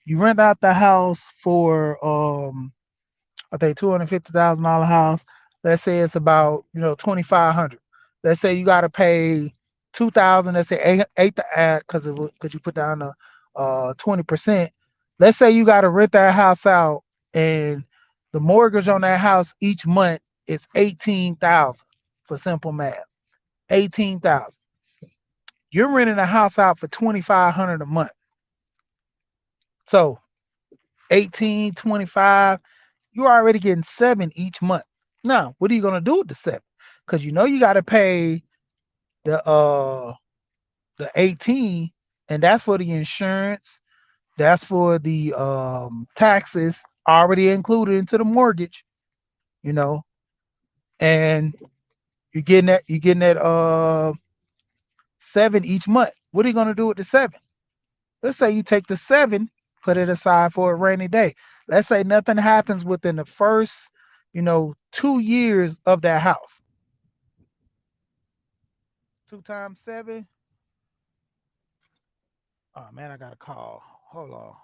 You rent out the house for I think $250,000 house. Let's say it's about 2,500. Let's say you got to pay 2,000. Let's say eight to add because you put down the 20%. Let's say you got to rent that house out, and the mortgage on that house each month is 18,000 for simple math. 18,000. You're renting a house out for 2,500 a month. So 18, 25, you're already getting seven each month. Now, what are you gonna do with the seven? Because you got to pay the 18, and that's for the insurance, that's for the taxes already included into the mortgage, you know, and you're getting that seven each month. What are you gonna do with the seven? Let's say you take the seven, put it aside for a rainy day. Let's say nothing happens within the first, 2 years of that house. Two times seven. Oh man, I got a call. Hold on.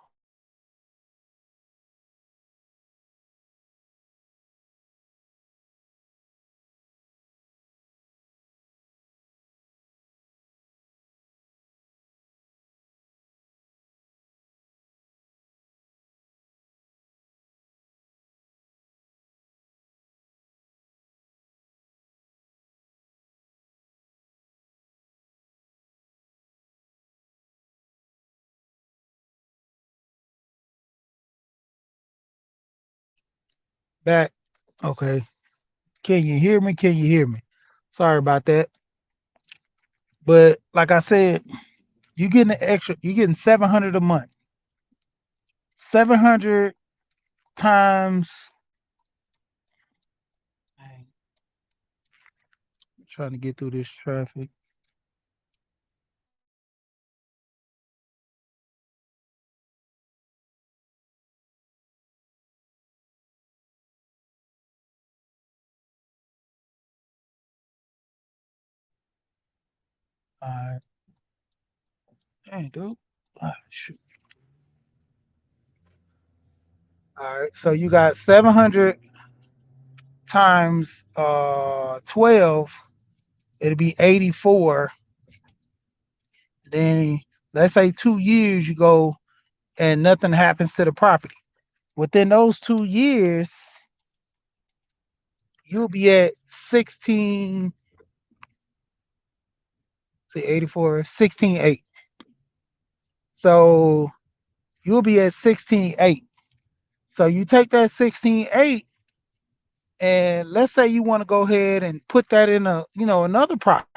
Back. Okay. Can you hear me? Can you hear me? Sorry about that. But like I said, you're getting 700 a month. 700 times, dang, trying to get through this traffic. All right. Dang, dude. Ah, shoot. All right. So you got 700 times 12. It'll be 84. Then let's say 2 years you go and nothing happens to the property. Within those 2 years, you'll be at 16, say 84, 16.8. So you'll be at 16.8. So you take that 16.8 and let's say you want to go ahead and put that in another property.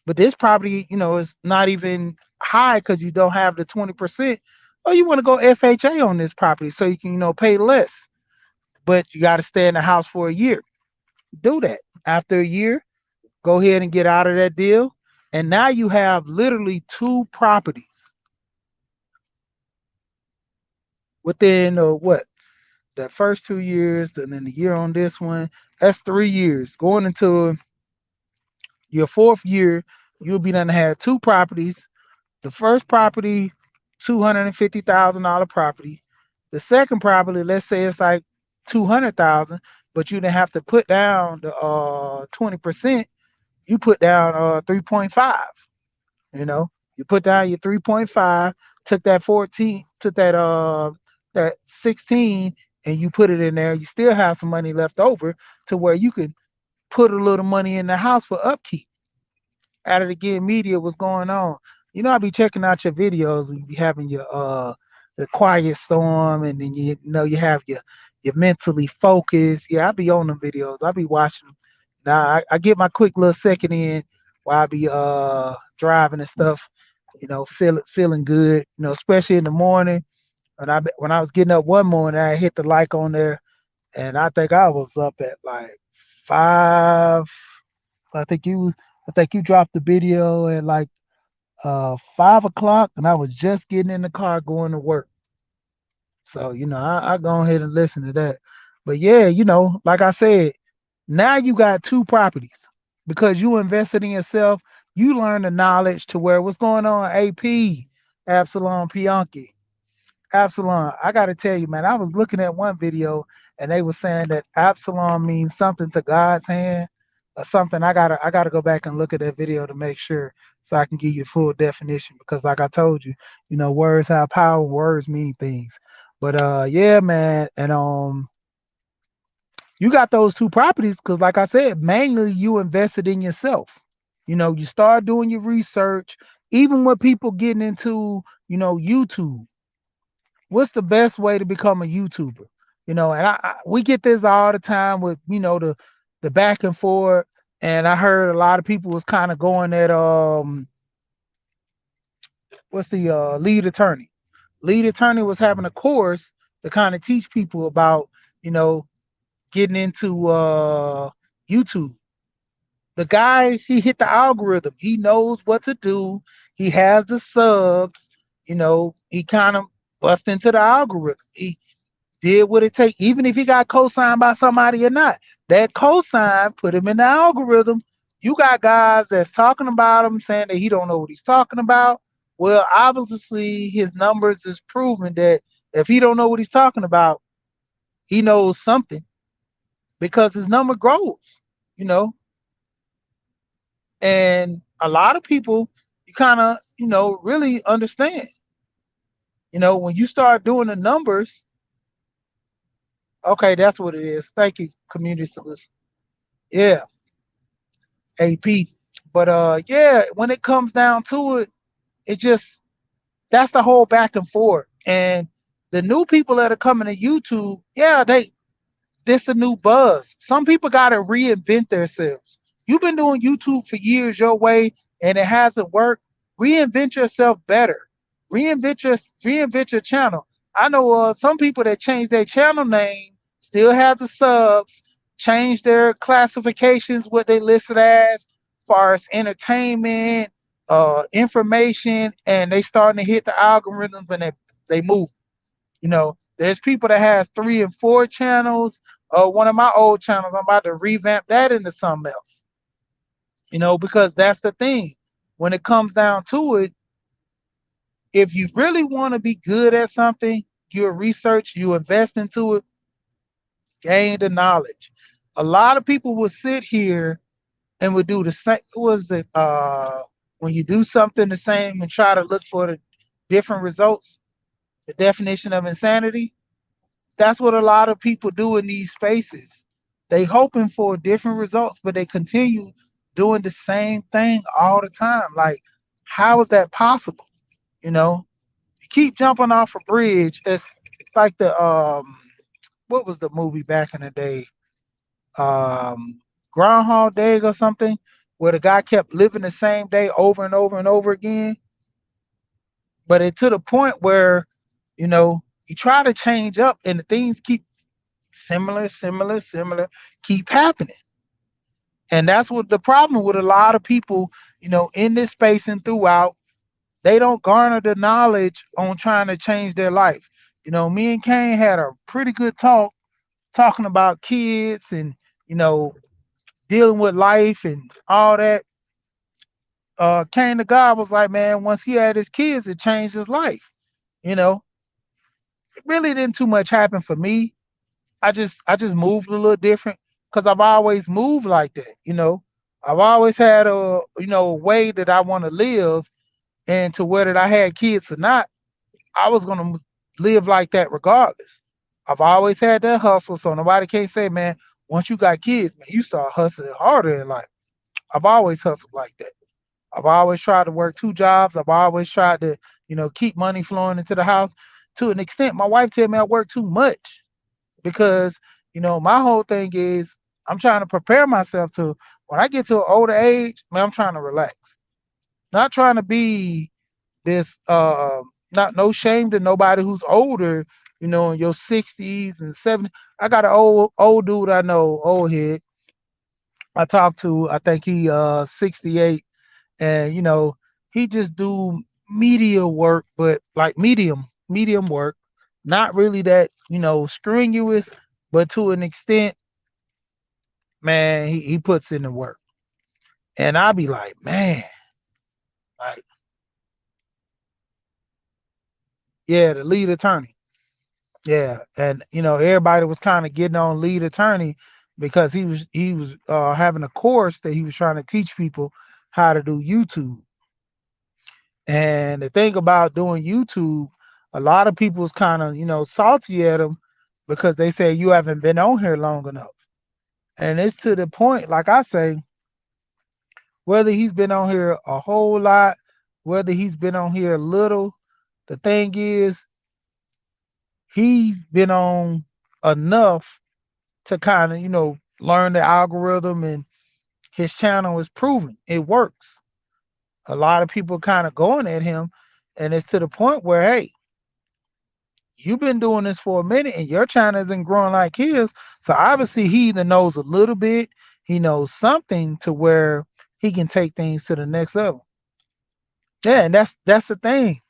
But this property, is not even high because you don't have the 20%. Or you want to go FHA on this property so you can, pay less. But you got to stay in the house for a year. Do that. After a year, go ahead and get out of that deal. And now you have literally two properties within what? The first 2 years, and then the year on this one. That's 3 years. Going into your fourth year, you'll be done have two properties. The first property, $250,000 property. The second property, let's say it's like 200,000, but you didn't have to put down the 20%. You put down 3.5. You know, you put down your 3.5, took that 14, took that 16, and you put it in there. You still have some money left over to where you could put a little money in the house for upkeep. Out of the Get Media, what's going on? I be checking out your videos. We be having your the quiet storm, and then you have your mentally focused. Yeah, I be on them videos. I be watching them. Now I get my quick little second in while I be driving and stuff. Feeling good. Especially in the morning. When I was getting up one morning, I hit the like on there, and I think I was up at like 5. I think you I think you dropped the video at like 5 o'clock, and I was just getting in the car going to work. So I go ahead and listen to that. But yeah, like I said, now you got two properties because you invested in yourself. You learned the knowledge to where what's going on. AP Absalom Pianki. Absalom, I got to tell you, man, I was looking at one video and they were saying that Absalom means something to God's hand or something. I gotta go back and look at that video to make sure so I can give you the full definition because like I told you, words have power, words mean things. But yeah, man, and you got those two properties because like I said, mainly you invested in yourself. You start doing your research, even with people getting into, YouTube. What's the best way to become a YouTuber? And we get this all the time with the back and forth. And I heard a lot of people was kind of going at what's the lead attorney? Lead attorney was having a course to kind of teach people about you know getting into YouTube. The guy, he hit the algorithm. He knows what to do. He has the subs. He kind of bust into the algorithm. He did what it take, even if he got co-signed by somebody or not. That co-sign put him in the algorithm. You got guys that's talking about him, saying that he don't know what he's talking about. Well, obviously his numbers is proving that if he don't know what he's talking about, he knows something because his number grows, you know. And a lot of people, you kind of, really understand. When you start doing the numbers, okay, that's what it is. Thank you, community solution. Yeah, AP. But yeah, when it comes down to it, it just that's the whole back and forth. And the new people that are coming to YouTube, yeah, this a new buzz. Some people gotta reinvent themselves. You've been doing YouTube for years your way and it hasn't worked. Reinvent yourself better. Reinvent your channel. I know some people that change their channel name, still have the subs, change their classifications, what they listed as far as entertainment, information, and they starting to hit the algorithms and they move. There's people that has 3 and 4 channels. One of my old channels, I'm about to revamp that into something else. Because that's the thing. When it comes down to it, if you really want to be good at something, you research, you invest into it, gain the knowledge. A lot of people will sit here and would do the same. What was it? When you do something the same and try to look for the different results, the definition of insanity. That's what a lot of people do in these spaces. They hoping for different results, but they continue doing the same thing all the time. Like, how is that possible? You know, you keep jumping off a bridge. It's like the what was the movie back in the day? Groundhog Day or something, where the guy kept living the same day over and over and over again. But it to the point where, you try to change up and the things keep similar, similar, similar, keep happening. And that's what the problem with a lot of people, in this space and throughout, they don't garner the knowledge on trying to change their life. Me and Kane had a pretty good talk talking about kids and, you know, dealing with life and all that. Kane to God was like, man, once he had his kids, it changed his life. You know, it really didn't too much happen for me. I just moved a little different because I've always moved like that. I've always had a way that I want to live, and to whether I had kids or not, I was gonna live like that regardless. I've always had that hustle, so nobody can say, man, once you got kids, man, you start hustling harder in life. I've always hustled like that. I've always tried to work two jobs. I've always tried to, keep money flowing into the house. To an extent, my wife tell me I work too much because, my whole thing is I'm trying to prepare myself to when I get to an older age, man, I'm trying to relax. Not trying to be this not no shame to nobody who's older, in your 60s and 70s. I got an old dude I know, old head. I talked to, I think he 68, and he just do media work, but like medium work, not really that strenuous, but to an extent, man, he puts in the work. And I be like, man, like, yeah, the lead attorney. Yeah, and everybody was kind of getting on lead attorney because he was having a course that he was trying to teach people how to do YouTube. And the thing about doing YouTube, a lot of people's kind of salty at him because they say you haven't been on here long enough. And it's to the point, like I say, whether he's been on here a whole lot, whether he's been on here a little, the thing is he's been on enough to kind of, learn the algorithm, and his channel is proven it works. A lot of people kind of going at him, and it's to the point where, hey, you've been doing this for a minute and your channel isn't growing like his. So obviously he either knows a little bit, he knows something to where he can take things to the next level. Yeah, and that's the thing.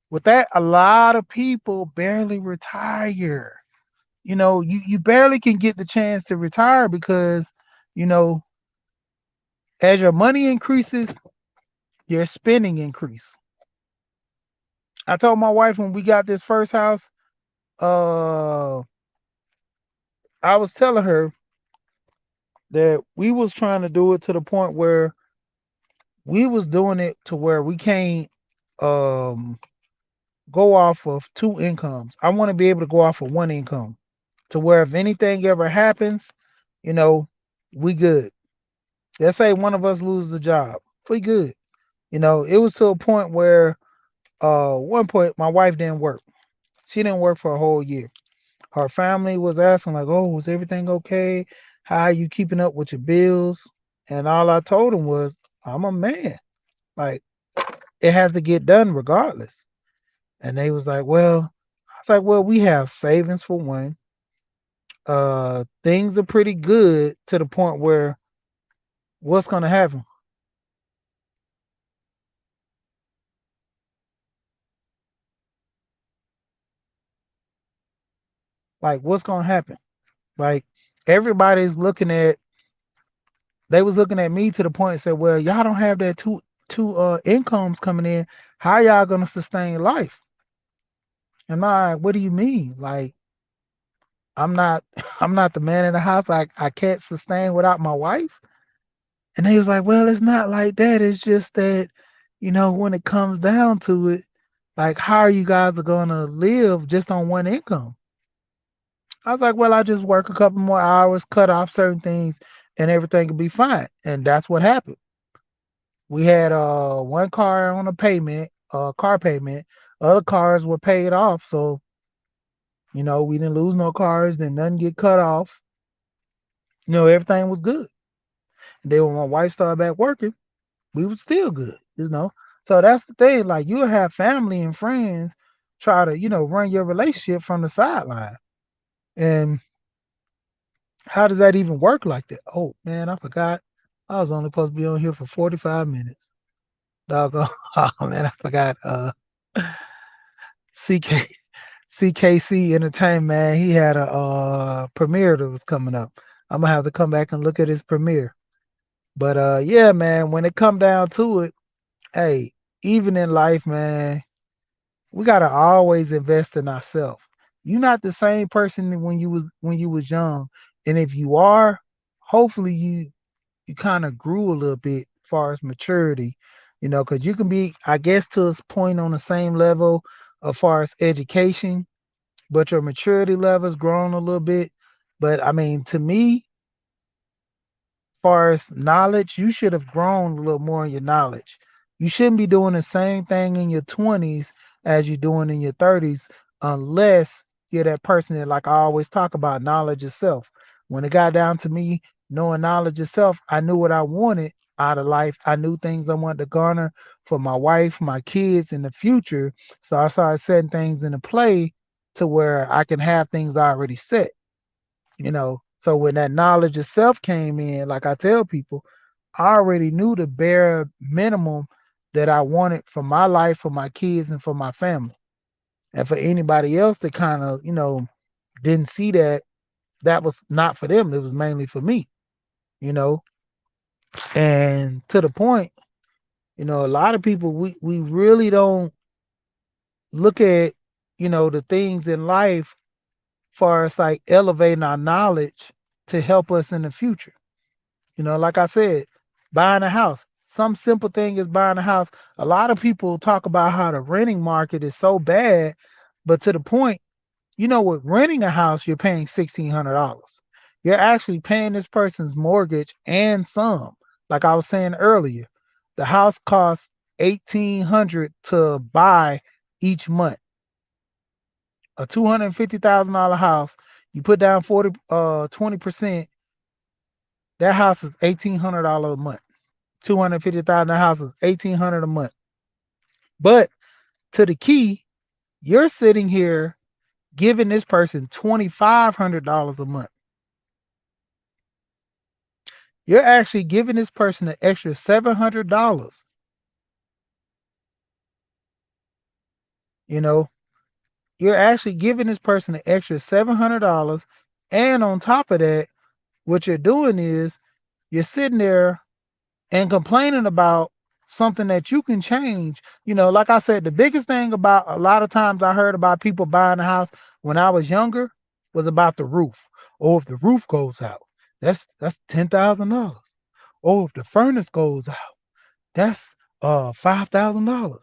With that, a lot of people barely retire. You barely can get the chance to retire because, you know, as your money increases, your spending increase. I told my wife when we got this first house, uh, I was telling her that we was trying to do it to the point where we was doing it to where we can't um go off of two incomes. I want to be able to go off of one income to where if anything ever happens, you know, we good. Let's say one of us loses the job, we good. It was to a point where one point my wife didn't work. She didn't work for a whole year. Her family was asking like, "Oh, was everything okay? How are you keeping up with your bills?" And all I told them was, "I'm a man. Like it has to get done regardless." And they was like, "Well," I was like, "Well, we have savings for one. Things are pretty good to the point where what's gonna happen? Like what's gonna happen? Like everybody's looking at they was looking at me to the point and said, "Well, y'all don't have that two incomes coming in. How y'all gonna sustain life?" And I, what do you mean? Like, I'm not I'm not the man in the house. I can't sustain without my wife. And he was like, well, it's not like that. It's just that, when it comes down to it, like how are you guys are gonna live just on one income? I was like, well, I just work a couple more hours, cut off certain things, and everything will be fine. And that's what happened. We had one car on a payment, car payment. Other cars were paid off, so we didn't lose no cars, then nothing get cut off. Everything was good. And then when my wife started back working, we was still good. So that's the thing. Like you'll have family and friends try to, run your relationship from the sideline. And how does that even work like that? Oh man, I forgot. I was only supposed to be on here for 45 minutes. Doggone. Oh man, I forgot. CK CKC Entertainment, man. He had a premiere that was coming up. I'm gonna have to come back and look at his premiere. But yeah, man, when it come down to it, hey, even in life, man, we gotta always invest in ourselves. You're not the same person when you was young. And if you are, hopefully you kind of grew a little bit as far as maturity, because you can be, I guess, to a point on the same level as far as education, but your maturity level's grown a little bit. But I mean, to me, far as knowledge, you should have grown a little more in your knowledge. You shouldn't be doing the same thing in your 20s as you're doing in your 30s unless you're that person that, like I always talk about, knowledge itself. When it got down to me knowing knowledge itself, I knew what I wanted out of life. I knew things I wanted to garner for my wife, my kids in the future. So I started setting things into play to where I can have things already set. So when that knowledge itself came in, like I tell people, I already knew the bare minimum that I wanted for my life, for my kids, and for my family. And for anybody else that kind of, didn't see that, that was not for them. It was mainly for me, you know. And to the point, a lot of people we really don't look at, the things in life far as like elevating our knowledge to help us in the future. Like I said, buying a house. Some simple thing is buying a house. A lot of people talk about how the renting market is so bad, but to the point, with renting a house, you're paying $1,600. You're actually paying this person's mortgage and some. Like I was saying earlier, the house costs 1,800 to buy each month. A $250,000 house, you put down 20%, that house is $1,800 a month. 250,000 houses, 1,800 a month. But to the key, you're sitting here giving this person $2,500 a month. You're actually giving this person an extra $700. You know, you're actually giving this person an extra $700. And on top of that, what you're doing is you're sitting there and complaining about something that you can change. Like I said, the biggest thing about a lot of times I heard about people buying a house when I was younger was about the roof. Or if the roof goes out, that's $10,000. Or if the furnace goes out, that's $5,000.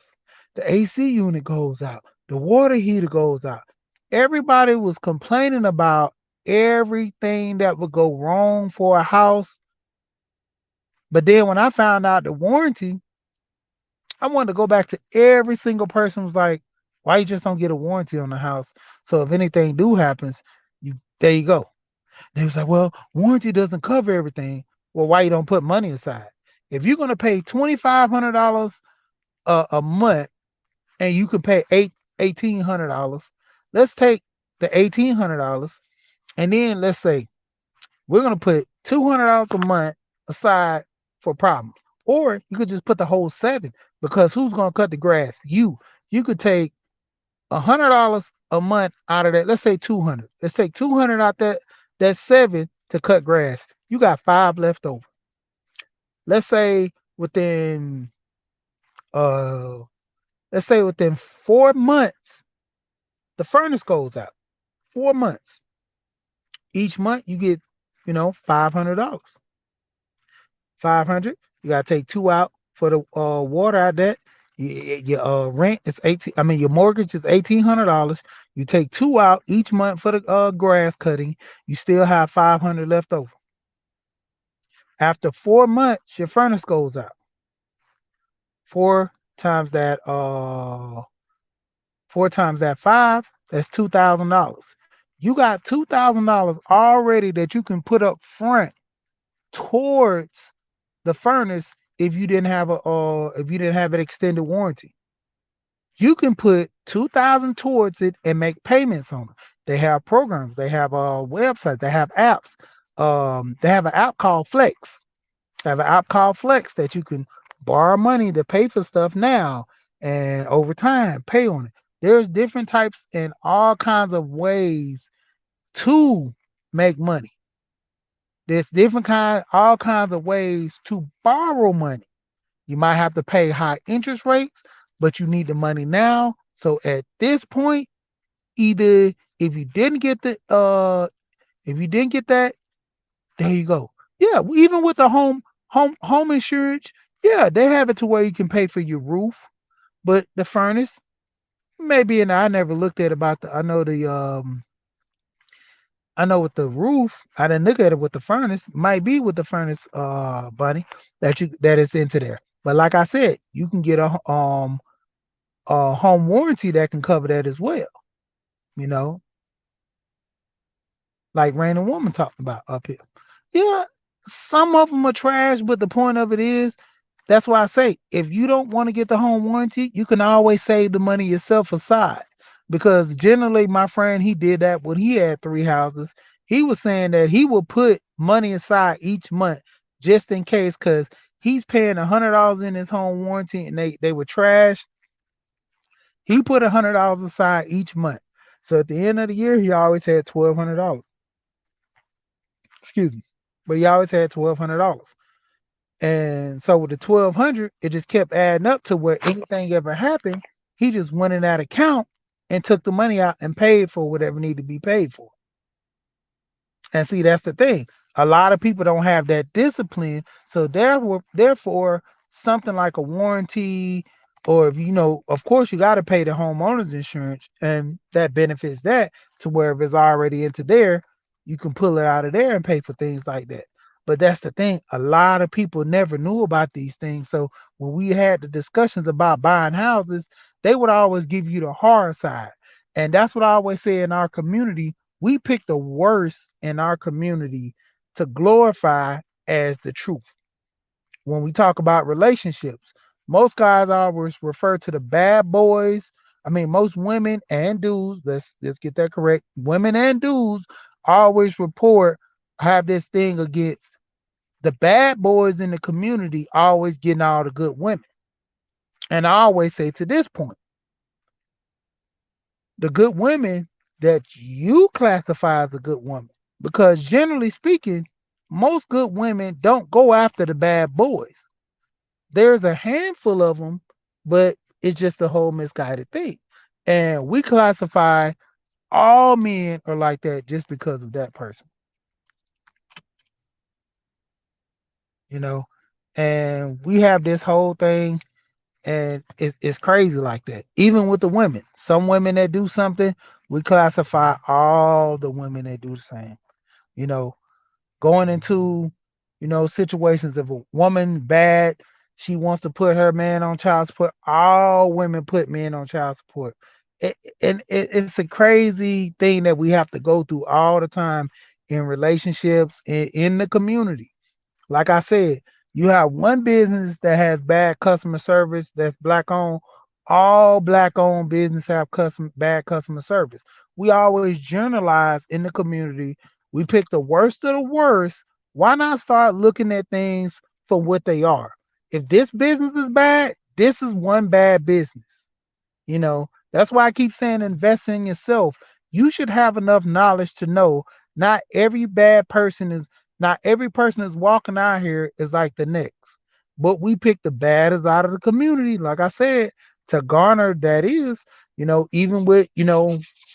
The AC unit goes out, the water heater goes out. Everybody was complaining about everything that would go wrong for a house. But then when I found out the warranty, I wanted to go back to every single person was like, why you just don't get a warranty on the house? So if anything do happens, there you go. They was like, well, warranty doesn't cover everything. Well, why you don't put money aside? If you're gonna pay $2,500 a month and you can pay $1,800, let's take the $1,800 and then let's say we're gonna put $200 a month aside for problems. Or you could just put the whole seven because who's gonna cut the grass? You. You could take $100 a month out of that. Let's say 200. Let's take 200 out that seven to cut grass. You got five left over. Let's say within uh let's say within 4 months the furnace goes out. 4 months. Each month you get, $500. 500. You gotta take two out for the water out that. Your rent is 18. I mean your mortgage is $1,800. You take two out each month for the grass cutting. You still have 500 left over. After 4 months, your furnace goes out. Four times that 5, that's $2,000. You got $2,000 already that you can put up front towards the furnace if you didn't have an extended warranty. You can put 2,000 towards it and make payments on it. They have programs, they have websites, they have apps. They have an app called Flex. They have an app called Flex that you can borrow money to pay for stuff now and over time pay on it. There's different types and all kinds of ways to make money. There's all kinds of ways to borrow money. You might have to pay high interest rates, but you need the money now. So at this point, either if you didn't get that, there you go. Yeah, even with the home insurance, yeah, they have it to where you can pay for your roof, but the furnace maybe. And I never looked at about the. I know with the roof, I didn't look at it with the furnace. Might be with the furnace, Bunny, that is into there. But like I said, you can get a home warranty that can cover that as well. You know, like Rain and Woman talked about up here. Yeah, some of them are trash, but the point of it is, that's why I say if you don't want to get the home warranty, you can always save the money yourself aside. Because generally, my friend, he did that when he had three houses. He was saying that he will put money aside each month just in case, because he's paying $100 in his home warranty and they were trash. He put $100 aside each month. So at the end of the year, he always had $1,200. Excuse me. But he always had $1,200. And so with the 1,200, it just kept adding up to where anything ever happened, he just went in that account and took the money out and paid for whatever needed to be paid for. And see, that's the thing. A lot of people don't have that discipline. So therefore, something like a warranty, or if of course, you got to pay the homeowner's insurance, and that benefits that to where if it's already into there, you can pull it out of there and pay for things like that. But that's the thing. A lot of people never knew about these things. So when we had the discussions about buying houses, they would always give you the hard side. And that's what I always say in our community. We pick the worst in our community to glorify as the truth. When we talk about relationships, most guys always refer to the bad boys. I mean, most women and dudes, let's get that correct. Women and dudes always have this thing against the bad boys in the community always getting all the good women. And I always say to this point, the good women that you classify as a good woman, because generally speaking, most good women don't go after the bad boys. There's a handful of them, but it's just a whole misguided thing. And we classify all men are like that just because of that person, you know. And we have this whole thing, and it's crazy like that. Even with the women, some women that do something, we classify all the women that do the same. You know, going into situations, if a woman bad, she wants to put her man on child support, all women put men on child support. It's a crazy thing that we have to go through all the time in relationships in the community. Like I said, you have one business that has bad customer service that's black owned. All black owned business have bad customer service. We always generalize in the community. We pick the worst of the worst. Why not start looking at things for what they are? If this business is bad, this is one bad business. That's why I keep saying invest in yourself. You should have enough knowledge to know not every bad person is not every person is walking out here is like the next. But we pick the baddest out of the community, like I said, to garner that is, Even with,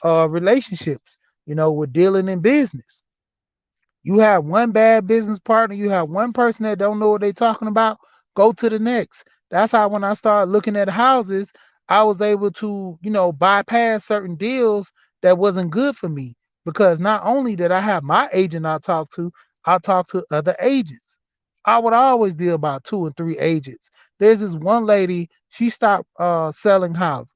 relationships, with dealing in business. You have one bad business partner, you have one person that don't know what they're talking about, go to the next. That's how when I started looking at houses, I was able to, bypass certain deals that wasn't good for me. Because not only did I have my agent I talked to other agents. I would always deal about two and three agents. There's this one lady, she stopped selling houses.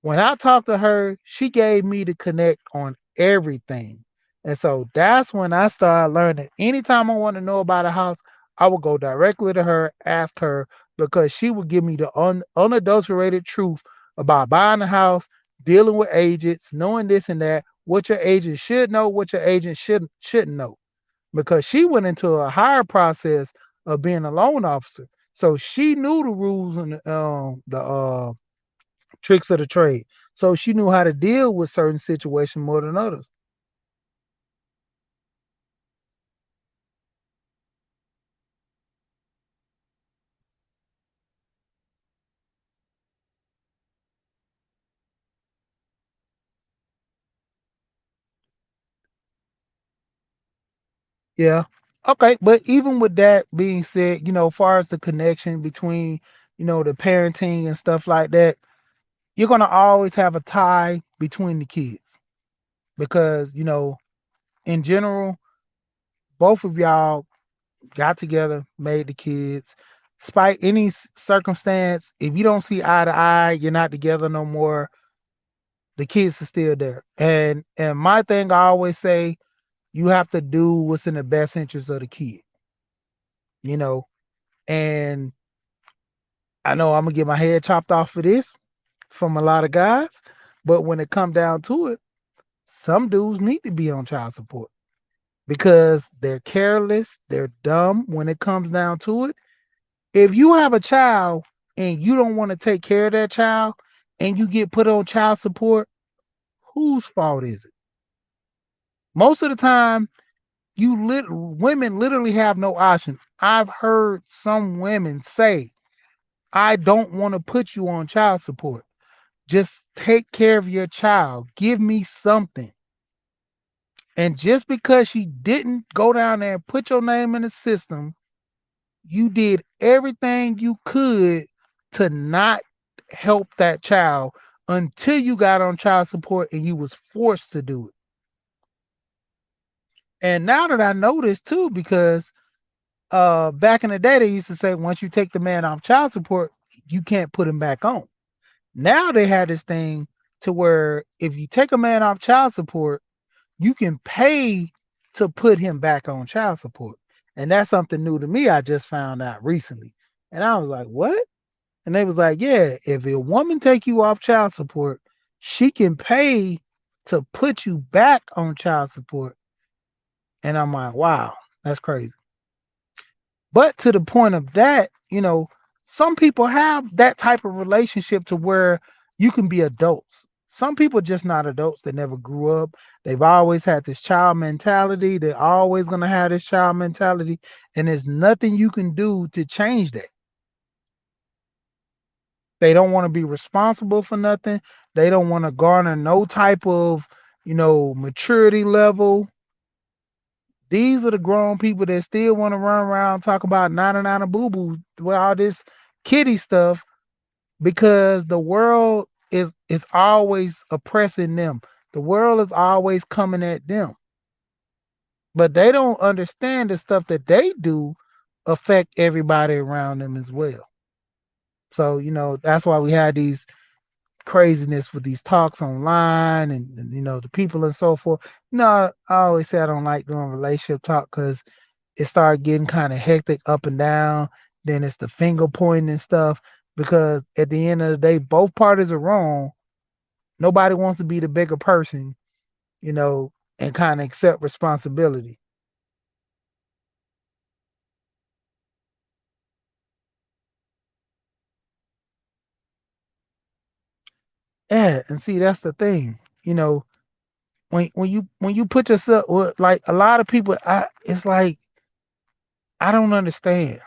When I talked to her, she gave me the connect on everything. And so that's when I started learning. Anytime I want to know about a house, I would go directly to her, ask her, because she would give me the unadulterated truth about buying a house, dealing with agents, knowing this and that, what your agent should know, what your agent shouldn't know. Because she went into a higher process of being a loan officer. So she knew the rules and the tricks of the trade. So she knew how to deal with certain situations more than others. Yeah. Okay. But even with that being said, as far as the connection between, the parenting and stuff like that, you're gonna always have a tie between the kids because, in general, both of y'all got together, made the kids. Despite any circumstance, if you don't see eye to eye, you're not together no more. The kids are still there. And my thing, I always say, you have to do what's in the best interest of the kid, you know. And I know I'm gonna get my head chopped off for this from a lot of guys, but when it come down to it, some dudes need to be on child support because they're careless, they're dumb when it comes down to it. If you have a child and you don't want to take care of that child and you get put on child support, whose fault is it? Most of the time, women literally have no options. I've heard some women say, "I don't want to put you on child support. Just take care of your child. Give me something." And just because she didn't go down there and put your name in the system, you did everything you could to not help that child until you got on child support and you was forced to do it. And now that I know this too, because back in the day they used to say once you take the man off child support, you can't put him back on. Now they had this thing to where if you take a man off child support, you can pay to put him back on child support. And that's something new to me. I just found out recently. And I was like, what? And they was like, yeah, if a woman take you off child support, she can pay to put you back on child support. And I'm like, wow, that's crazy. But to the point of that, some people have that type of relationship to where you can be adults. Some people just not adults. They never grew up. They've always had this child mentality. They're always gonna have this child mentality, and there's nothing you can do to change that. They don't want to be responsible for nothing. They don't want to garner no type of, maturity level. These are the grown people that still want to run around talk about nana nana boo boo with all this kitty stuff because the world is always oppressing them. The world is always coming at them. But they don't understand the stuff that they do affect everybody around them as well. So, that's why we had these craziness with these talks online and the people and so forth. I always say I don't like doing relationship talk because it started getting kind of hectic up and down. Then it's the finger pointing and stuff because at the end of the day, both parties are wrong. Nobody wants to be the bigger person, you know, and kind of accept responsibility. Yeah, and see that's the thing, when you put yourself like a lot of people, it's like I don't understand.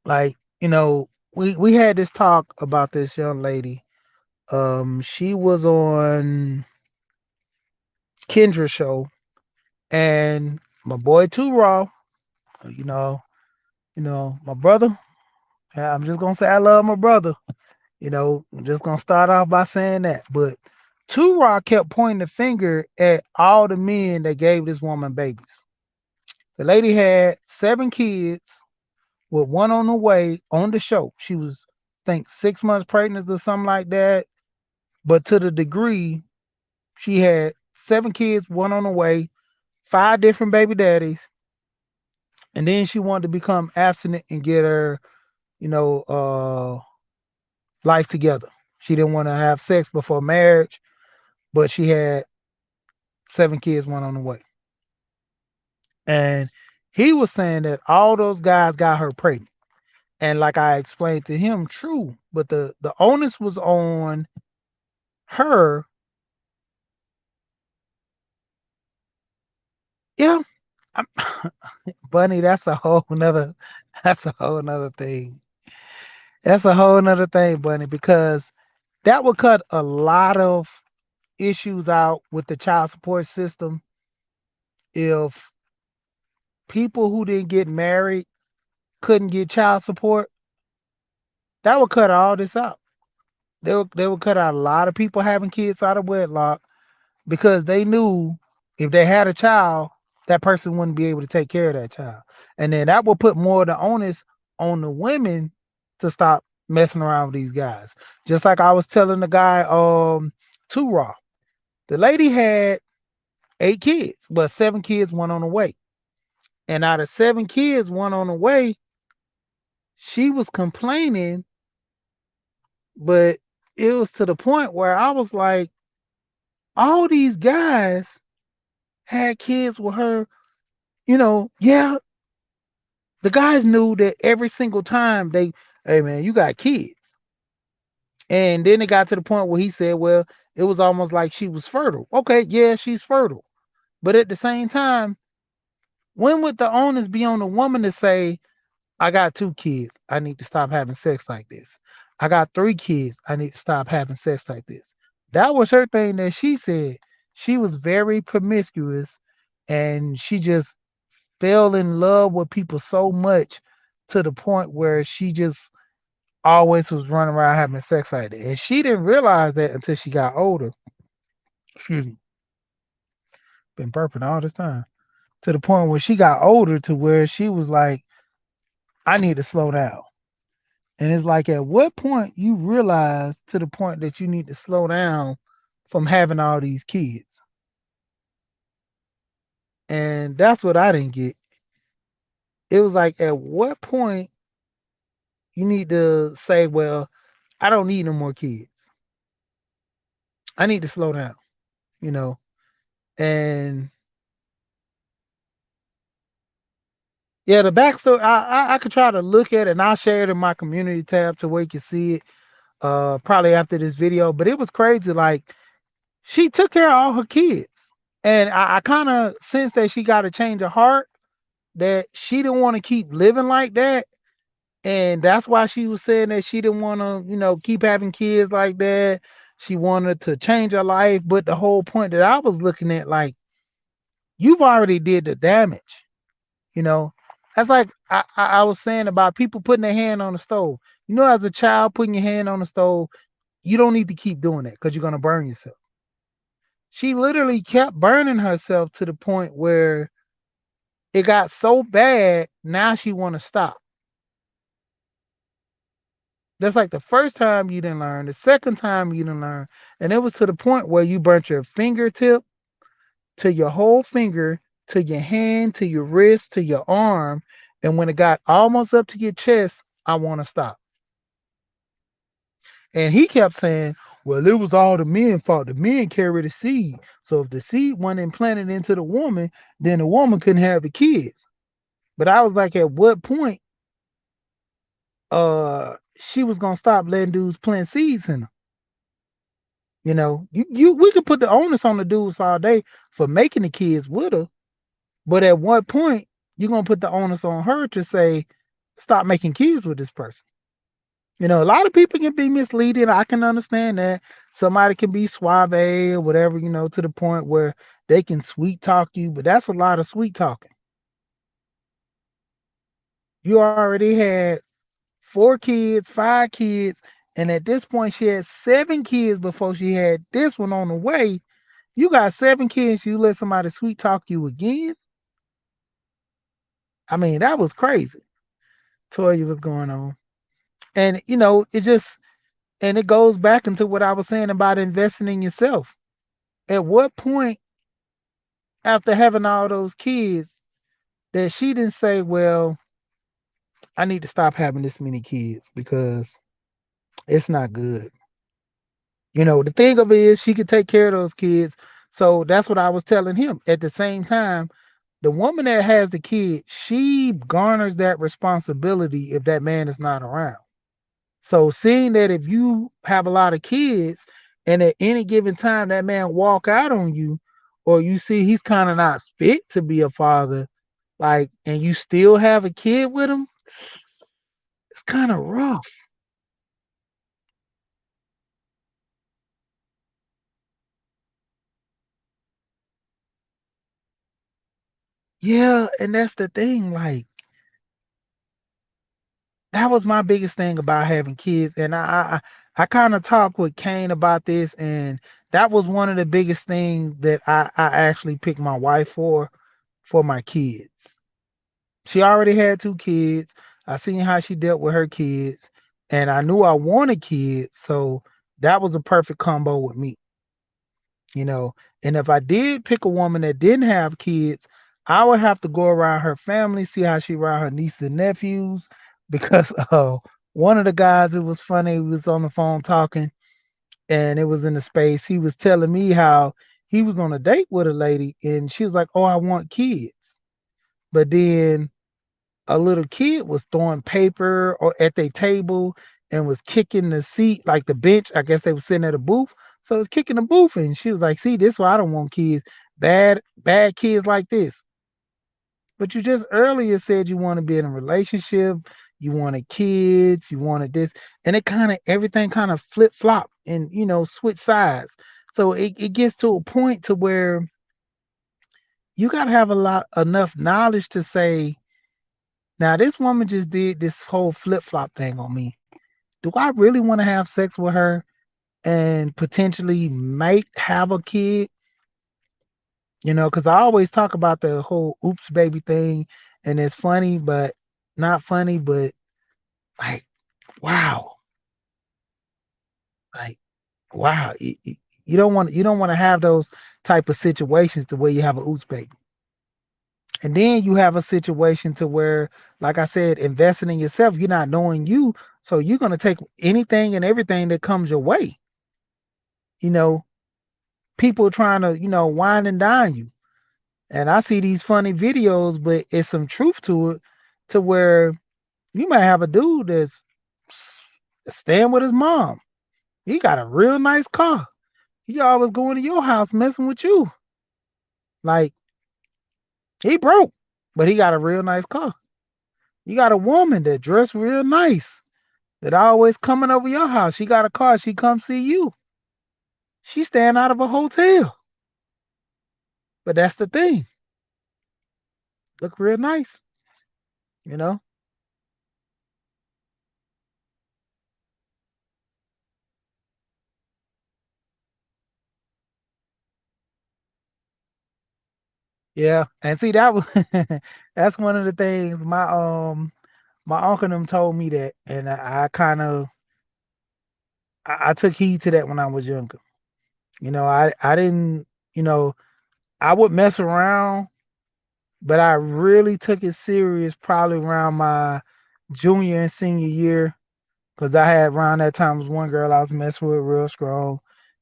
Like, we had this talk about this young lady. She was on Kendra show, and my boy Too Raw, you know, my brother. Yeah, I'm just gonna say I love my brother. I'm just gonna start off by saying that. But Too Raw kept pointing the finger at all the men that gave this woman babies. The lady had 7 kids with one on the way on the show. She was, I think, 6 months pregnant or something like that. But to the degree, she had 7 kids, one on the way, 5 different baby daddies, and then she wanted to become abstinent and get her, you know, life together. She didn't want to have sex before marriage, but she had 7 kids, one on the way. And he was saying that all those guys got her pregnant. And like I explained to him, true, but the onus was on her. Yeah, I'm, Bunny, that's a whole nother thing. That's a whole nother thing, Bunny, because that would cut a lot of issues out with the child support system if people who didn't get married couldn't get child support. That would cut all this out. They would cut out a lot of people having kids out of wedlock because they knew if they had a child, that person wouldn't be able to take care of that child. And then that will put more of the onus on the women to stop messing around with these guys. Just like I was telling the guy, Too Raw. The lady had 8 kids, but 7 kids, one on the way. And out of 7 kids, one on the way, she was complaining, but it was to the point where I was like, all these guys had kids with her, yeah, the guys knew that every single time hey man, you got kids. And then it got to the point where he said, well, it was almost like she was fertile. Okay, yeah, she's fertile. But at the same time, when would the onus be on the woman to say, I got 2 kids, I need to stop having sex like this? I got 3 kids, I need to stop having sex like this. That was her thing that she said. She was very promiscuous and she just fell in love with people so much to the point where she just always was running around having sex like that. And she didn't realize that until she got older. Excuse me. Been burping all this time. To the point where she got older to where she was like, I need to slow down. And it's like at what point you realize to the point that you need to slow down from having all these kids. And that's what I didn't get. It was like at what point you need to say, well, I don't need no more kids. I need to slow down, you know. And yeah, the backstory I could try to look at it and I'll share it in my community tab to where you can see it probably after this video. But it was crazy. Like she took care of all her kids. And I kind of sensed that she got a change of heart, that she didn't want to keep living like that. And that's why she was saying that she didn't want to, keep having kids like that. She wanted to change her life. But the whole point that I was looking at, like, you've already did the damage, you know. That's like I was saying about people putting their hand on the stove. As a child putting your hand on the stove, you don't need to keep doing that because you're gonna burn yourself. She literally kept burning herself to the point where it got so bad. Now she want to stop. That's like the first time you didn't learn, the second time you didn't learn, and it was to the point where you burnt your fingertip to your whole finger, to your hand, to your wrist, to your arm, and when it got almost up to your chest, I want to stop. And he kept saying, well, it was all the men fault. The men carry the seed. So if the seed wasn't implanted into the woman, then the woman couldn't have the kids. But I was like, at what point she was gonna stop letting dudes plant seeds in her? We could put the onus on the dudes all day for making the kids with her, but at what point you're gonna put the onus on her to say, stop making kids with this person? A lot of people can be misleading. I can understand that. Somebody can be suave or whatever, to the point where they can sweet talk you, but that's a lot of sweet talking. You already had 4 kids, 5 kids, and at this point she had 7 kids before she had this one on the way. You got 7 kids, you let somebody sweet talk you again? I mean, that was crazy. Toya, what's going on? And it just and it goes back into what I was saying about investing in yourself. At what point after having all those kids that she didn't say, well, I need to stop having this many kids because it's not good. The thing of it is she could take care of those kids. So that's what I was telling him. At the same time, the woman that has the kid, she garners that responsibility if that man is not around. So seeing that if you have a lot of kids and at any given time that man walk out on you, or you see he's kind of not fit to be a father, like, and you still have a kid with him, it's kind of rough. Yeah, and that's the thing. Like, that was my biggest thing about having kids, and I kind of talked with Kane about this, and that was one of the biggest things that I actually picked my wife for my kids. She already had 2 kids. I seen how she dealt with her kids, and I knew I wanted kids, so that was a perfect combo with me, you know. And if I did pick a woman that didn't have kids, I would have to go around her family, see how she around her nieces and nephews, because one of the guys, it was funny, he was on the phone talking, and it was in the space. He was telling me how he was on a date with a lady, and she was like, "Oh, I want kids," but then a little kid was throwing paper or at their table and was kicking the seat, like the bench. I guess they were sitting at a booth. So it was kicking the booth. And she was like, see, this is why I don't want kids. Bad kids like this. But you just earlier said you want to be in a relationship, you wanted kids, you wanted this. And it kind of everything kind of flip flop and switch sides. So it gets to a point to where you gotta have a lot enough knowledge to say, now, this woman just did this whole flip flop thing on me. Do I really want to have sex with her and potentially might have a kid? Because I always talk about the whole oops baby thing, and it's funny, but not funny, but like, wow, like, wow. You don't want to have those type of situations to where you have a oops baby. And then you have a situation to where, like I said, investing in yourself, you're not knowing you. So you're going to take anything and everything that comes your way. You know, people trying to, wine and dine you. And I see these funny videos, but it's some truth to it to where you might have a dude that's staying with his mom. He got a real nice car. He always going to your house messing with you. Like, he broke, but he got a real nice car. You got a woman that dressed real nice that always coming over your house. She got a car. She come see you. She's staying out of a hotel. But that's the thing. Look real nice, you know? Yeah. And see that was that's one of the things my uncle them told me that, and I kind of I took heed to that when I was younger. I didn't, you know, I would mess around, but I really took it serious probably around my junior and senior year. Cause I had around that time was one girl I was messing with real strong,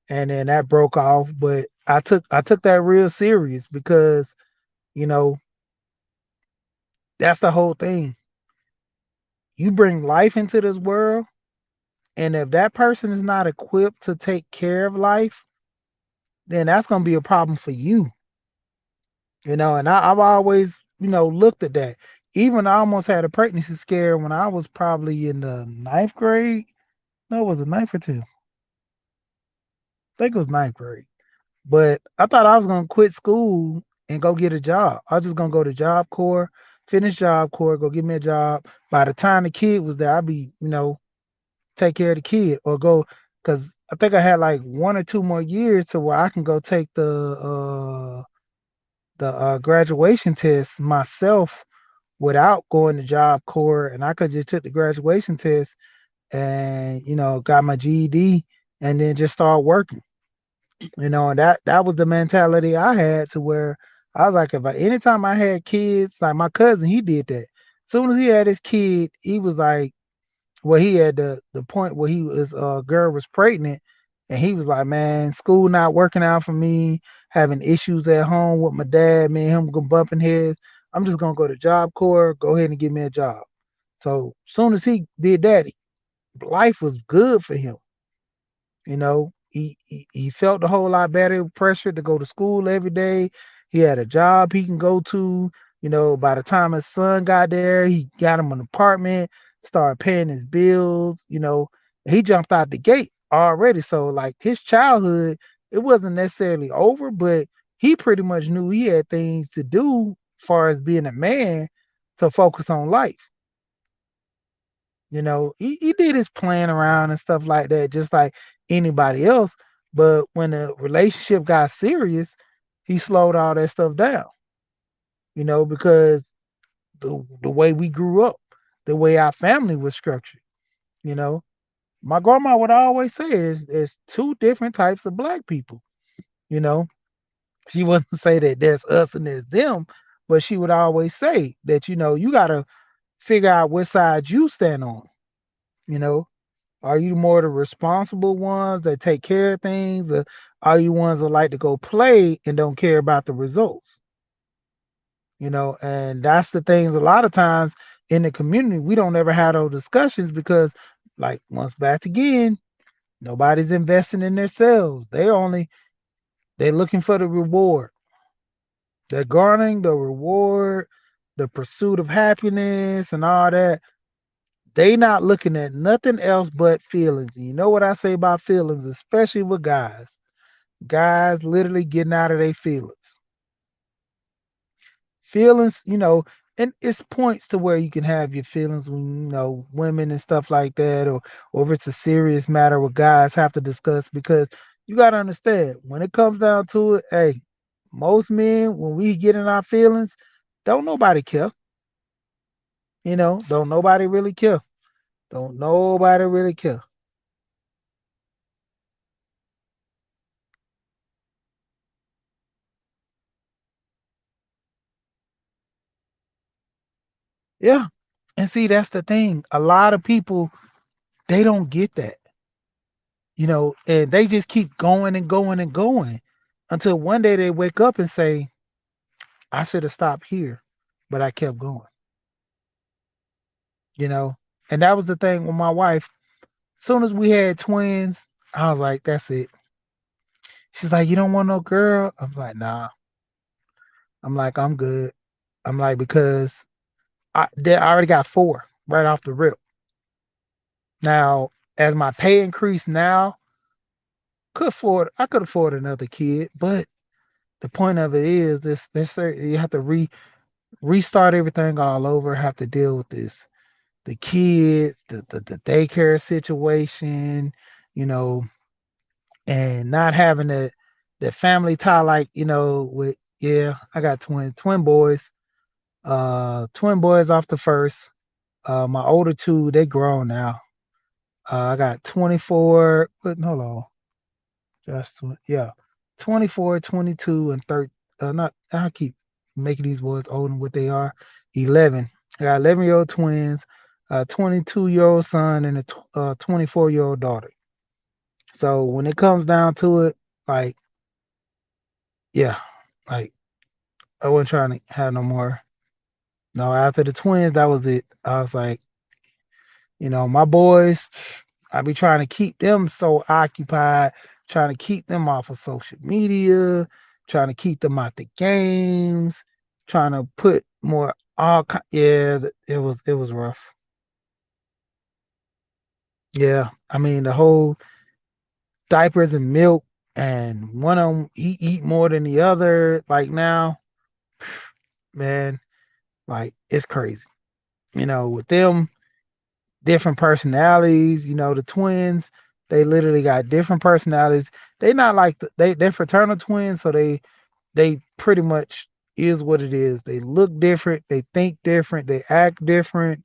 and then that broke off. But I took that real serious because you know that's the whole thing. You bring life into this world, and if that person is not equipped to take care of life, then that's gonna be a problem for you. And I've always looked at that. Even I almost had a pregnancy scare when I was probably in the ninth grade. No, it was a ninth or 10th. I think it was ninth grade. But I thought I was gonna quit school and go get a job. I was just gonna go to Job Corps, finish Job Corps, go get me a job. By the time the kid was there, I'd be, take care of the kid or go because I think I had like 1 or 2 more years to where I can go take the graduation test myself without going to Job Corps, and I could just took the graduation test and got my GED and then just start working. And that was the mentality I had to where I was like, if anytime I had kids, like my cousin, he did that. As soon as he had his kid, he was like, well, he had the point where he was girl was pregnant, and he was like, man, school not working out for me, having issues at home with my dad, me and him go bumping heads. I'm just gonna go to Job Corps, go ahead and get me a job. So soon as he did that, life was good for him. He felt a whole lot better, pressure to go to school every day. He had a job he can go to. By the time his son got there, he got him an apartment, started paying his bills. He jumped out the gate already. So like his childhood, it wasn't necessarily over, but he pretty much knew he had things to do as far as being a man to focus on life. He did his playing around and stuff like that, just like anybody else. But when the relationship got serious, he slowed all that stuff down, because the way we grew up, the way our family was structured, you know. My grandma would always say there's two different types of black people, you know. She wouldn't say that there's us and there's them, but she would always say that, you gotta figure out what side you stand on, you know. Are you more the responsible ones that take care of things, or are you ones that like to go play and don't care about the results? And that's the things a lot of times in the community we don't ever have those discussions because, like once back again, nobody's investing in themselves. They're looking for the reward. They're garnering the reward, the pursuit of happiness and all that. They not looking at nothing else but feelings. And you know what I say about feelings, especially with guys. Guys literally getting out of their feelings. Feelings, and it's points to where you can have your feelings when women and stuff like that, or if it's a serious matter where guys have to discuss because you gotta understand when it comes down to it, hey, most men when we get in our feelings, don't nobody care. Don't nobody really care. Don't nobody really care. Yeah. And see, that's the thing. A lot of people, they don't get that, and they just keep going and going and going until one day they wake up and say, I should have stopped here, but I kept going, you know. And that was the thing with my wife. As soon as we had twins, I was like, that's it. She's like, you don't want no girl? I'm like, nah. I'm like, I'm good. I'm like, because I already got four right off the rip. Now, as my pay increased now, I could afford another kid, but the point of it is you have to restart everything all over, have to deal with this, the kids, the daycare situation, you know, and not having the family tie like, with yeah, I got twin boys, twin boys off the first. My older two, they grown now. I got 24, but hold on. Yeah, 24, 22, and 30. Not I keep making these boys older than what they are. 11. I got 11-year-old twins, a 22-year-old son, and a 24-year-old daughter. So when it comes down to it, like yeah, like I wasn't trying to have no more. No, after the twins, that was it. I was like, my boys, I be trying to keep them so occupied, trying to keep them off of social media, trying to keep them out the games, trying to put more. Yeah, it was rough. Yeah, I mean the whole diapers and milk, and one of them he eat more than the other. Like now, man, like it's crazy. With them different personalities. The twins, they literally got different personalities. They not like they're fraternal twins, so they pretty much is what it is. They look different, they think different, they act different.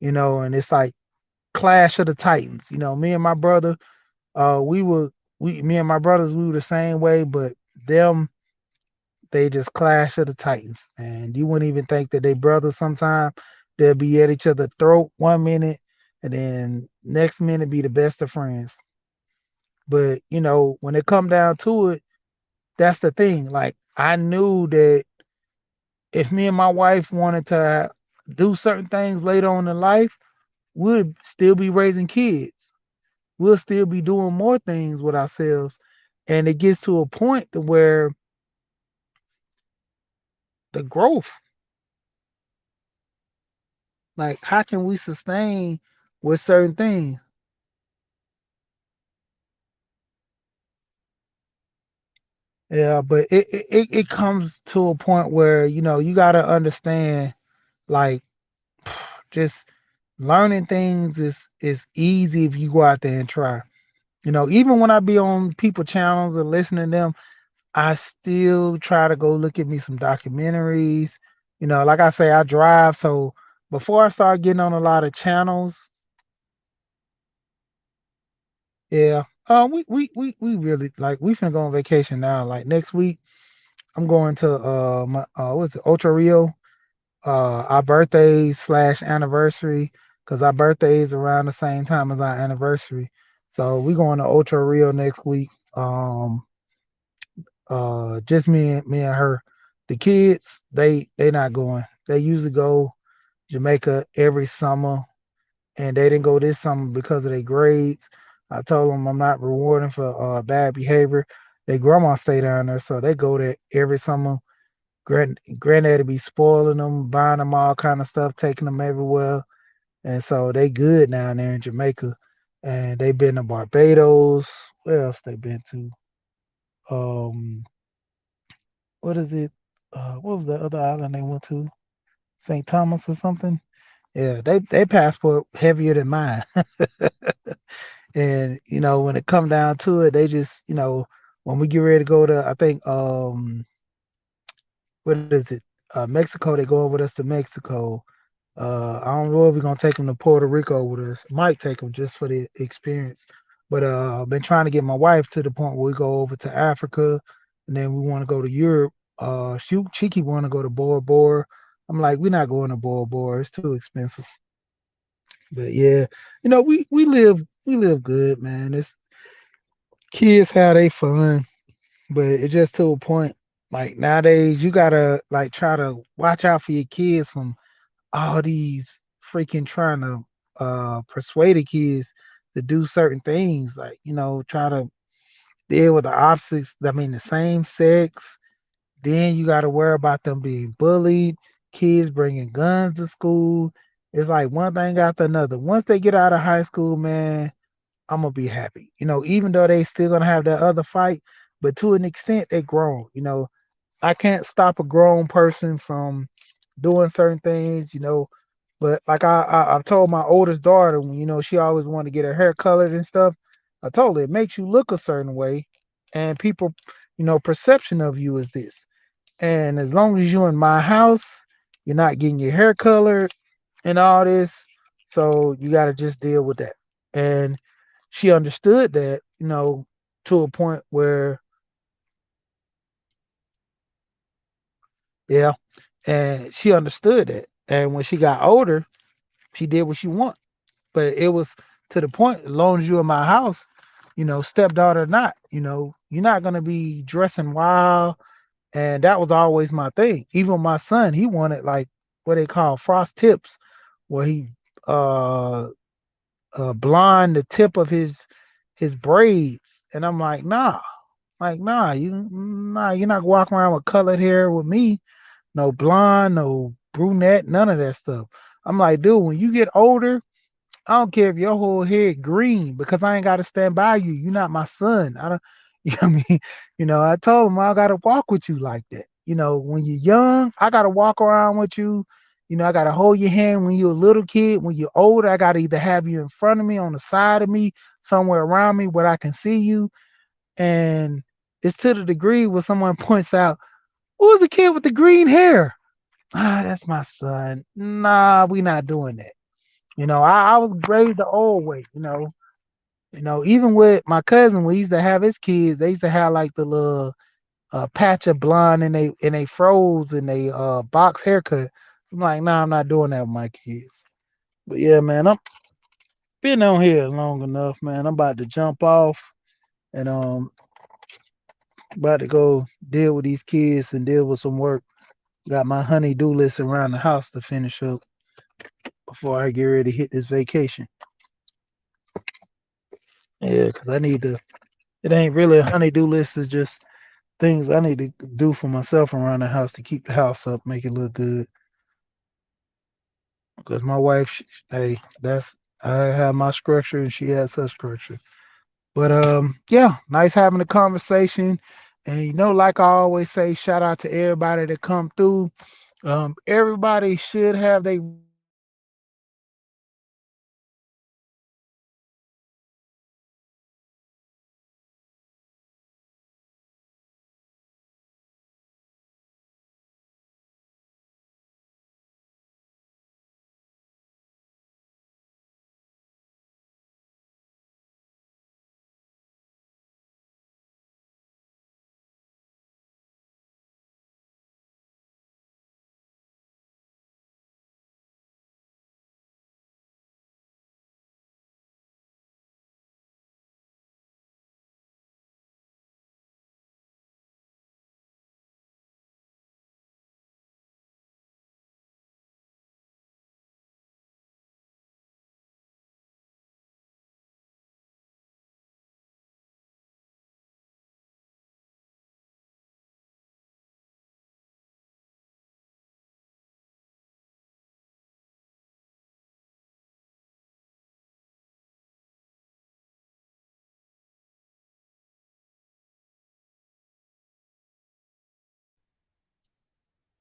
And it's like Clash of the Titans. Me and my brother, we were we me and my brothers we were the same way, but them they just Clash of the Titans, and you wouldn't even think that they brothers. Sometimes they'll be at each other's throat 1 minute, and then next minute be the best of friends. But when it come down to it, that's the thing. Like I knew that if me and my wife wanted to do certain things later on in life, we'd still be raising kids. We'll still be doing more things with ourselves. And it gets to a point to where the growth, like how can we sustain with certain things? Yeah, but it comes to a point where, you gotta understand, like, just learning things is easy if you go out there and try. Even when I be on people channels and listening to them, I still try to go look at me some documentaries. Like I say, I drive, so before I start getting on a lot of channels, yeah. We really like we finna go on vacation now. Like next week, I'm going to my what's it, Ocho Rio, our birthday slash anniversary, because our birthday is around the same time as our anniversary. So we going to Ocho Rio next week. Just me and her. The kids, they not going. They usually go Jamaica every summer, and they didn't go this summer because of their grades. I told them I'm not rewarding for bad behavior. Their grandma stay down there, so they go there every summer. Granddaddy be spoiling them, buying them all kind of stuff, taking them everywhere, and so they good down there in Jamaica. And they been to Barbados. Where else they been to? Um, what is it? What was the other island they went to? St. Thomas or something? Yeah, they passport heavier than mine. And when it come down to it, they just when we get ready to go to, I think, what is it? Mexico. They going with us to Mexico. I don't know if we're gonna take them to Puerto Rico with us. Might take them just for the experience. But I've been trying to get my wife to the point where we go over to Africa, and then we want to go to Europe. She keep want to go to Bora Bora. I'm like, we're not going to Bora Bora. It's too expensive. But yeah, we live good, man. It's kids have they fun, but it's just to a point. Like nowadays, you gotta like try to watch out for your kids from all these freaking trying to persuade the kids to do certain things, like try to deal with the opposites. I mean, the same sex. Then you got to worry about them being bullied, kids bringing guns to school. It's like one thing after another. Once they get out of high school, man, I'm gonna be happy. Even though they still gonna have that other fight, but to an extent, they grown. I can't stop a grown person from doing certain things. But like I've told my oldest daughter, when she always wanted to get her hair colored and stuff. I told her it makes you look a certain way, and people, perception of you is this. And as long as you're in my house, you're not getting your hair colored and all this. So you got to just deal with that. And she understood that, to a point where, yeah, and she understood that. And when she got older, she did what she want. But it was to the point, as long as you're in my house, stepdaughter or not, you're not gonna be dressing wild. And that was always my thing. Even my son, he wanted like what they call frost tips, where he uh blonde the tip of his braids. And I'm like, nah, you're not walking around with colored hair with me. No blonde, no brunette, none of that stuff. I'm like, dude, when you get older, I don't care if your whole head green because I ain't got to stand by you. You're not my son. I don't, you know what I mean? I told him I got to walk with you like that. When you're young, I got to walk around with you. I got to hold your hand when you're a little kid. When you're older, I got to either have you in front of me, on the side of me, somewhere around me where I can see you. And it's to the degree where someone points out, who's the kid with the green hair? Ah, that's my son. Nah, we not doing that. I was raised the old way. Even with my cousin, we used to have his kids. They used to have like the little patch of blonde and they froze and they box haircut. I'm like, nah, I'm not doing that with my kids. But yeah, man, I'm been on here long enough, man. I'm about to jump off and about to go deal with these kids and deal with some work. Got my honey-do list around the house to finish up before I get ready to hit this vacation. Yeah, because I need to. It ain't really a honey-do list. It's just things I need to do for myself around the house to keep the house up, make it look good. Because my wife, hey, that's I have my structure and she has her structure. But yeah, nice having a conversation. And like I always say, shout out to everybody that come through. Everybody should have their replays on.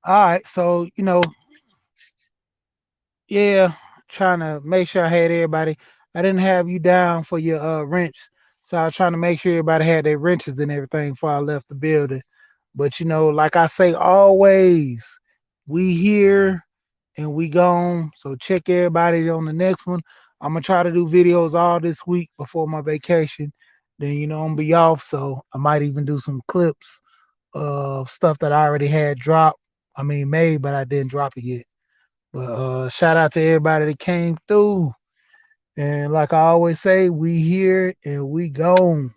All right, so yeah, trying to make sure I had everybody. I didn't have you down for your wrench, so I was trying to make sure everybody had their wrenches and everything before I left the building. But like I say always, we here and we gone. So check everybody on the next one. I'm gonna try to do videos all this week before my vacation. Then I'm gonna be off, so I might even do some clips of stuff that I already had dropped. I mean made, but I didn't drop it yet. But shout out to everybody that came through. And like I always say, we here and we gone.